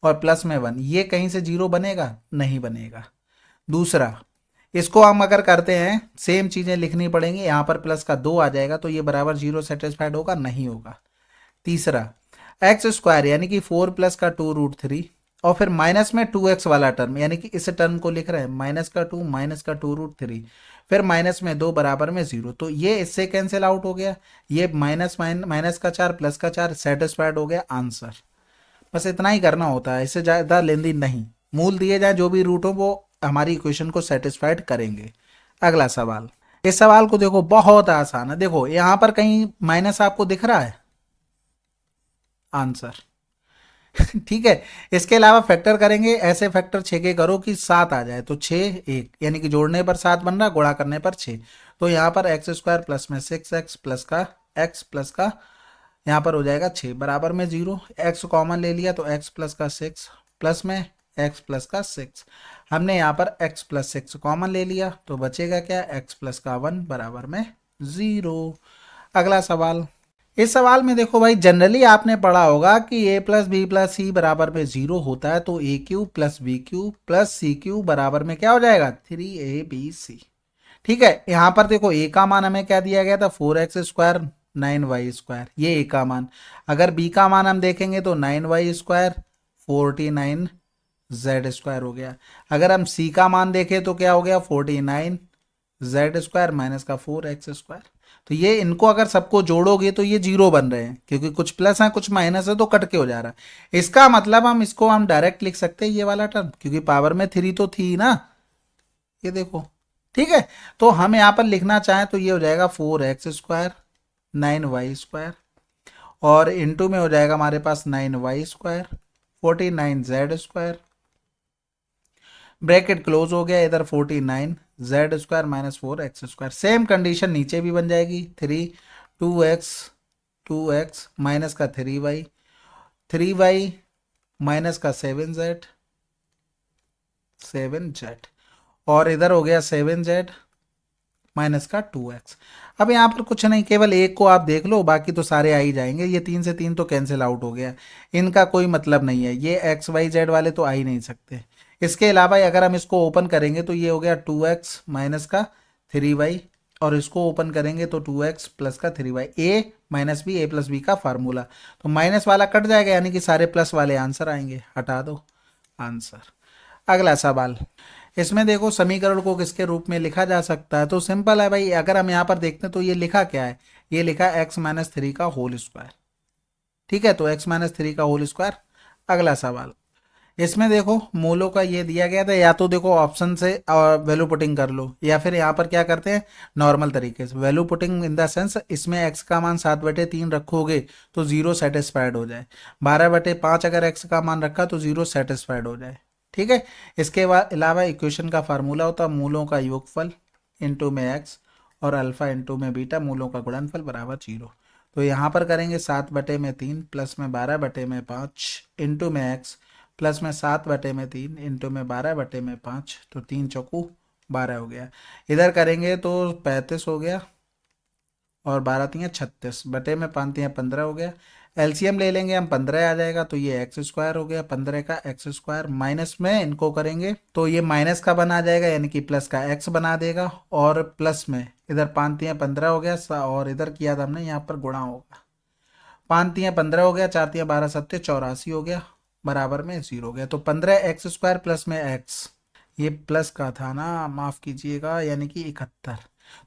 और प्लस में 1, ये कहीं से 0 बनेगा, नहीं बनेगा। दूसरा, इसको हम अगर करते हैं सेम चीजें लिखनी पड़ेंगी, यहाँ पर प्लस का 2 आ जाएगा तो ये बराबर 0 सेटिस्फाइड होगा, नहीं होगा। तीसरा, एक्स स्क्वायर यानी कि 4 प्लस का 2 रूट 3 और फिर माइनस में 2x वाला टर्म, यानी कि इस टर्म को लिख रहे हैं माइनस का 2 रूट 3, फिर माइनस में 2 बराबर में 0, तो ये इससे कैंसिल आउट हो गया, ये माइनस का 4 प्लस का 4 सेटिस्फाइड हो गया, आंसर। बस इतना ही करना होता है, इससे ज़्यादा लेंदी नहीं। मूल दिए जाए जो भी रूट हो वो हमारी इक्वेशन को सेटिस्फाइड करेंगे। अगला सवाल, इस सवाल को देखो बहुत आसान है। देखो यहाँ पर कहीं माइनस आपको दिख रहा है, आंसर। ठीक है, इसके अलावा फैक्टर करेंगे, ऐसे फैक्टर 6 के करो कि 7 आ जाए, तो 6 1, यानी कि जोड़ने पर 7 बन रहा, गुणा करने पर 6। तो यहाँ पर एक्स स्क्वायर प्लस में 6x प्लस का x प्लस का यहाँ पर हो जाएगा 6 बराबर में 0, x कॉमन ले लिया तो x प्लस का 6 प्लस में एक्स प्लस का 6। हमने यहाँ पर x प्लस 6 कॉमन ले लिया तो बचेगा क्या, x प्लस का 1 बराबर में 0। अगला सवाल, इस सवाल में देखो भाई, जनरली आपने पढ़ा होगा कि a plus b plus c बराबर में 0 होता है, तो a q plus b q plus c q बराबर में क्या हो जाएगा, 3ab। ठीक है, यहाँ पर देखो a का मान हमें क्या दिया गया था, 4x² 9y², ये a का मान। अगर b का मान हम देखेंगे तो 9y² 49z² हो गया। अगर हम c का मान देखें तो क्या हो गया, 49z² माइनस का 4x²। तो ये इनको अगर सबको जोड़ोगे तो ये 0 बन रहे हैं, क्योंकि कुछ प्लस है कुछ माइनस है तो कट के हो जा रहा है। इसका मतलब हम इसको हम डायरेक्ट लिख सकते हैं ये वाला टर्म, क्योंकि पावर में 3 तो थी ना, ये देखो। ठीक है, तो हम यहाँ पर लिखना चाहें तो ये हो जाएगा 4x² 9y² और इनटू में हो जाएगा हमारे पास 9y² 49z², ब्रैकेट क्लोज हो गया, इधर 49z² minus 4x²। Same condition नीचे भी बन जाएगी, 2x माइनस का 3y माइनस का 7z और इधर हो गया 7z माइनस का 2x। अब यहाँ पर कुछ नहीं, केवल एक को आप देख लो, बाकी तो सारे आ ही जाएंगे। ये 3 से 3 तो कैंसिल आउट हो गया, इनका कोई मतलब नहीं है, ये x y z वाले तो आ ही नहीं सकते। इसके अलावा अगर हम इसको ओपन करेंगे तो ये हो गया 2x माइनस का 3y और इसको ओपन करेंगे तो 2x प्लस का 3y। a minus b a plus b का फार्मूला, तो माइनस वाला कट जाएगा, यानी कि सारे प्लस वाले आंसर आएंगे, हटा दो आंसर। अगला सवाल, इसमें देखो समीकरण को किसके रूप में लिखा जा सकता है, तो सिंपल है भाई। अगर हम यहाँ पर देखते हैं तो ये लिखा क्या है, ये लिखा x माइनस 3 का होल स्क्वायर। ठीक है, तो x माइनस 3 का होल स्क्वायर। अगला सवाल, इसमें देखो मूलों का ये दिया गया था, या तो देखो ऑप्शन से वैल्यू पुटिंग कर लो, या फिर यहाँ पर क्या करते हैं नॉर्मल तरीके से value putting in the sense, इसमें x का मान 7/3 रखोगे तो 0 सेटिस्फाइड हो जाए, 12/5 अगर x का मान रखा तो 0 सेटिस्फाइड हो जाए। ठीक है, इसके बाद अलावा इक्वेशन का फार्मूला होता है मूलों का योगफल इंटू में x और अल्फा इंटू में बीटा मूलों का गुणनफल बराबर 0। तो यहाँ पर करेंगे 7/3 प्लस में 12/5 इंटू में x प्लस में 7/3 इंटू में 12/5, तो 3 चौकू 12 हो गया। इधर करेंगे तो 35 हो गया और 12×3 36, बटे में 5×3 15 हो गया। एलसीएम ले लेंगे हम, 15 आ जाएगा, तो ये x² हो गया, 15 का x² माइनस में इनको करेंगे तो ये माइनस का बना जाएगा, यानी कि प्लस का x बना देगा, और प्लस में इधर 5×3 15 हो गया और इधर किया था हमने यहाँ पर गुणा होगा, 5×3 15 हो गया, 4×3 12 7 84 हो गया, बराबर में 0 हो गया। तो 15x² प्लस में x, ये प्लस का था ना, माफ कीजिएगा, यानी कि 71।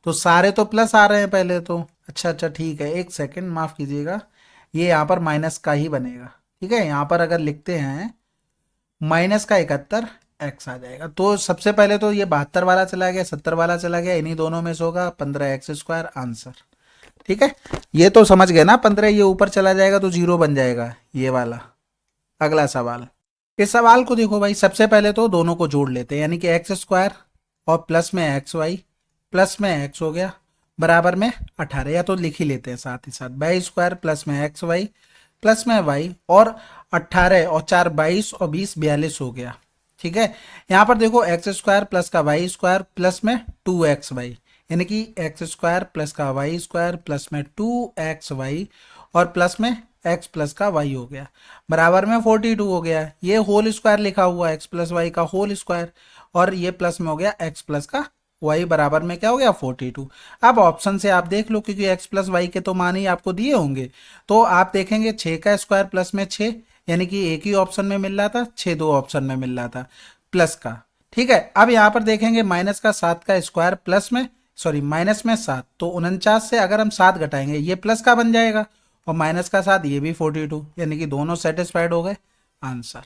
तो सारे तो प्लस आ रहे हैं पहले तो, अच्छा ठीक है, एक सेकंड माफ कीजिएगा, ये यहाँ पर माइनस का ही बनेगा। ठीक है, यहाँ पर अगर लिखते हैं माइनस का 71 x आ जाएगा। तो सबसे पहले तो ये 72 वाला चला गया, 70 वाला चला गया, इन्हीं दोनों में से होगा 15x² आंसर। ठीक है, ये तो समझ गए ना, 15 ये ऊपर चला जाएगा तो 0 बन जाएगा ये वाला। अगला सवाल, इस सवाल को देखो भाई, सबसे पहले तो दोनों को जोड़ लेते हैं, यानी कि x² और प्लस में xy प्लस में x हो गया बराबर में 18, या तो लिख ही लेते हैं साथ ही साथ, y² प्लस में xy प्लस में y और 18 और 4 22 और 20 42 हो गया। ठीक है, यहाँ पर देखो x² प्लस का y² प्लस में 2xy, यानी कि x² प्लस का y² प्लस में 2xy और प्लस में x प्लस का y हो गया, बराबर में 42 हो गया। ये होल स्क्वायर लिखा हुआ x प्लस वाई का होल स्क्वायर, और ये प्लस में हो गया x प्लस का y, बराबर में क्या हो गया 42। अब ऑप्शन से आप देख लो, क्योंकि x प्लस वाई के तो मान ही आपको दिए होंगे, तो आप देखेंगे 6 का स्क्वायर प्लस में 6, यानी कि एक ही ऑप्शन में मिल रहा था, 6 दो ऑप्शन में मिल रहा था प्लस का। ठीक है, अब यहाँ पर देखेंगे माइनस का 7 का स्क्वायर प्लस में माइनस में 7, तो 49 से अगर हम 7 घटाएंगे ये प्लस का बन जाएगा, और माइनस का 7 ये भी 42, यानी कि दोनों सेटिस्फाइड हो गए आंसर।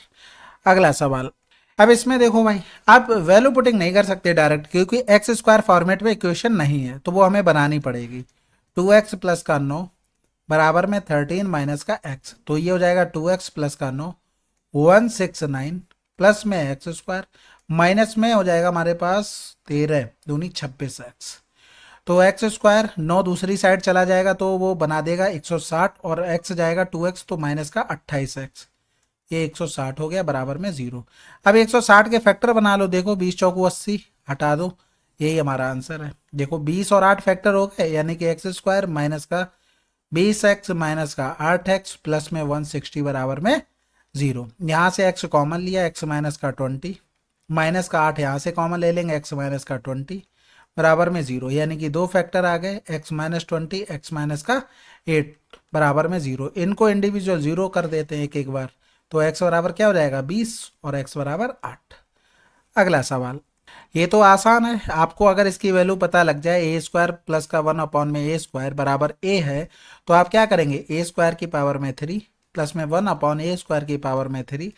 अगला सवाल, अब इसमें देखो भाई, आप वैल्यू पुटिंग नहीं कर सकते डायरेक्ट, क्योंकि x² फॉर्मेट में इक्वेशन नहीं है, तो वो हमें बनानी पड़ेगी। 2x प्लस का 9 बराबर में 13 माइनस का x, तो ये हो जाएगा 2x प्लस का 9 169 प्लस में x² माइनस में हो जाएगा हमारे पास 13 दूनी 26x, तो x² 9 दूसरी साइड चला जाएगा तो वो बना देगा 160, और x जाएगा 2x तो माइनस का 28x, ये 160 हो गया बराबर में 0। अब 160 के फैक्टर बना लो, देखो 20 चौको 80, हटा दो, यही हमारा आंसर है। देखो 20 और 8 फैक्टर हो गए, यानी कि एक्स स्क्वायर माइनस का 20x माइनस का 8x प्लस में 160 बराबर में 0। यहाँ से x कॉमन लिया, x माइनस का 20 माइनस का 8 यहाँ से कॉमन ले लेंगे, x माइनस का 20 बराबर में 0, यानी कि दो फैक्टर आ गए, x माइनस 20 x माइनस का 8 बराबर में 0। इनको इंडिविजुअल 0 कर देते हैं एक एक बार, तो x बराबर क्या हो जाएगा 20 और x बराबर 8। अगला सवाल, ये तो आसान है, आपको अगर इसकी वैल्यू पता लग जाए ए स्क्वायर प्लस का 1 अपॉन में ए स्क्वायर बराबर ए है, तो आप क्या करेंगे ए स्क्वायर की पावर में 3 प्लस में 1 अपॉन ए स्क्वायर की पावर में 3,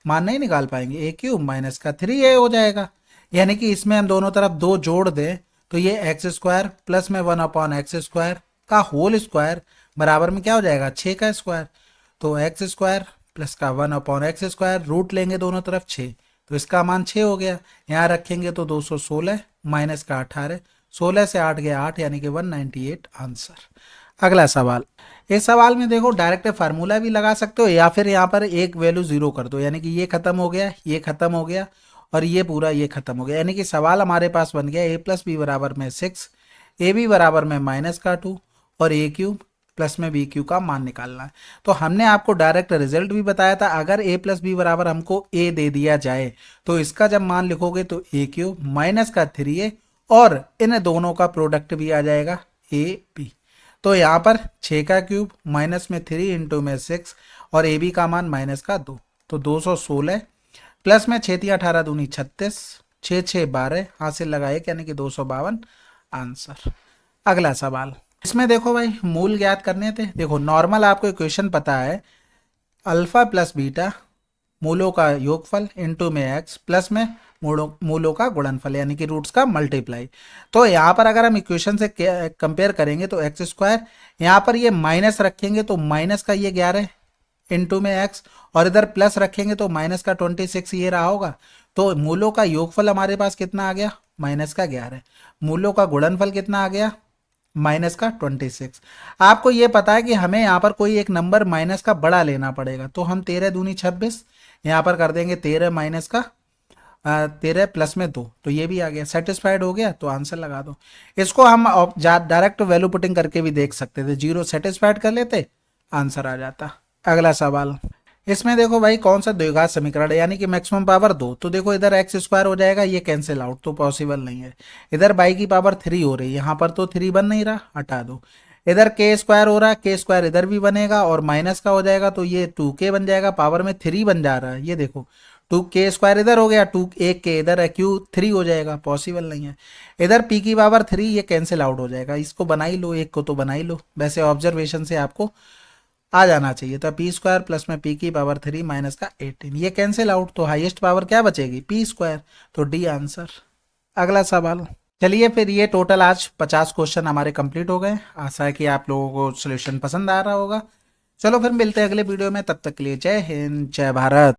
मान नहीं निकाल पाएंगे, ए क्यूब माइनस का 3a हो जाएगा। यानी कि इसमें हम दोनों तरफ 2 जोड़ दें तो ये एक्स स्क्वायर प्लस में 1 अपॉन एक्स स्क्वायर का होल स्क्वायर बराबर में क्या हो जाएगा 6 का स्क्वायर। तो एक्स स्क्वायर प्लस का 1 अपॉन एक्स स्क्वायर, रूट लेंगे दोनों तरफ 6, तो इसका मान 6 हो गया। यहाँ रखेंगे तो 216 माइनस का 18, 16 से 8 गया 8, यानी कि 198 आंसर। अगला सवाल, इस सवाल में देखो डायरेक्ट फार्मूला भी लगा सकते हो या फिर यहाँ पर एक वैल्यू 0 कर दो, यानी कि ये खत्म हो गया, ये खत्म हो गया और ये पूरा ये खत्म हो गया, यानी कि सवाल हमारे पास बन गया ए प्लस बी बराबर में 6, ए बी बराबर में माइनस का 2 और ए क्यूब प्लस में बी क्यू का मान निकालना है। तो हमने आपको डायरेक्ट रिजल्ट भी बताया था, अगर ए प्लस बी बराबर हमको ए दे दिया जाए तो इसका जब मान लिखोगे तो ए क्यूब माइनस का 3a और इन दोनों का प्रोडक्ट भी आ जाएगा ए बी। तो यहाँ पर 6 का क्यूब माइनस में 3 इंटू में 6 और ए बी का मान माइनस का 2, तो 216 प्लस में 6 18 दूनी 36, 6 6 12, हासिल लगाए यानी कि 252 आंसर। अगला सवाल, इसमें देखो भाई मूल ज्ञात करने थे। देखो नॉर्मल आपको इक्वेशन पता है, अल्फा प्लस बीटा मूलों का योगफल इंटू में एक्स प्लस में मूलों का गुणनफल, यानी कि रूट्स का मल्टीप्लाई। तो यहाँ पर अगर हम इक्वेशन से कंपेयर करेंगे तो एक्स स्क्वायर, यहाँ पर ये माइनस रखेंगे तो माइनस का ये 11 इंटू में एक्स और इधर प्लस रखेंगे तो माइनस का 26 ये रहा होगा। तो मूलों का योगफल हमारे पास कितना आ गया माइनस का 11, मूलों का गुणनफल कितना आ गया माइनस का 26। आपको ये पता है कि हमें यहाँ पर कोई एक नंबर माइनस का बड़ा लेना पड़ेगा, तो हम 13 दूनी 26 यहाँ पर कर देंगे 13 माइनस का 13 प्लस में 2, तो ये भी आ गया, सेटिस्फाइड हो गया, तो आंसर लगा दो। इसको हम डायरेक्ट वैल्यू पुटिंग करके भी देख सकते थे, 0 सेटिस्फाइड कर लेते आंसर आ जाता। अगला सवाल, इसमें देखो भाई कौन सा द्विघात समीकरण है, यानी कि मैक्सिमम पावर 2, तो देखो इधर एक्स स्क्वायर हो जाएगा, ये कैंसिल आउट, तो पॉसिबल नहीं है। इधर बाई की पावर 3 हो रही है, यहाँ पर तो 3 बन नहीं रहा, हटा दो। इधर के स्क्वायर हो रहा है, के स्क्वायर इधर भी बनेगा और माइनस का हो जाएगा, तो ये 2k बन जाएगा, पावर में 3 बन जा रहा है, ये देखो 2k स्क्वायर इधर हो गया, 2 1 के इधर है, क्यू 3 हो जाएगा, पॉसिबल नहीं है। इधर p की पावर 3, ये कैंसिल आउट हो जाएगा, इसको बना ही लो, एक को तो बना ही लो, वैसे ऑब्जर्वेशन से आपको आ जाना चाहिए। तो पी स्क्वायर प्लस में p की पावर 3 माइनस का 18, ये कैंसिल आउट, तो हाईएस्ट पावर क्या बचेगी p स्क्वायर, तो डी आंसर। अगला सवाल, चलिए फिर ये टोटल आज 50 क्वेश्चन हमारे कंप्लीट हो गए। आशा है कि आप लोगों को सोल्यूशन पसंद आ रहा होगा। चलो फिर मिलते हैं अगले वीडियो में, तब तक के लिए जय हिंद जय भारत।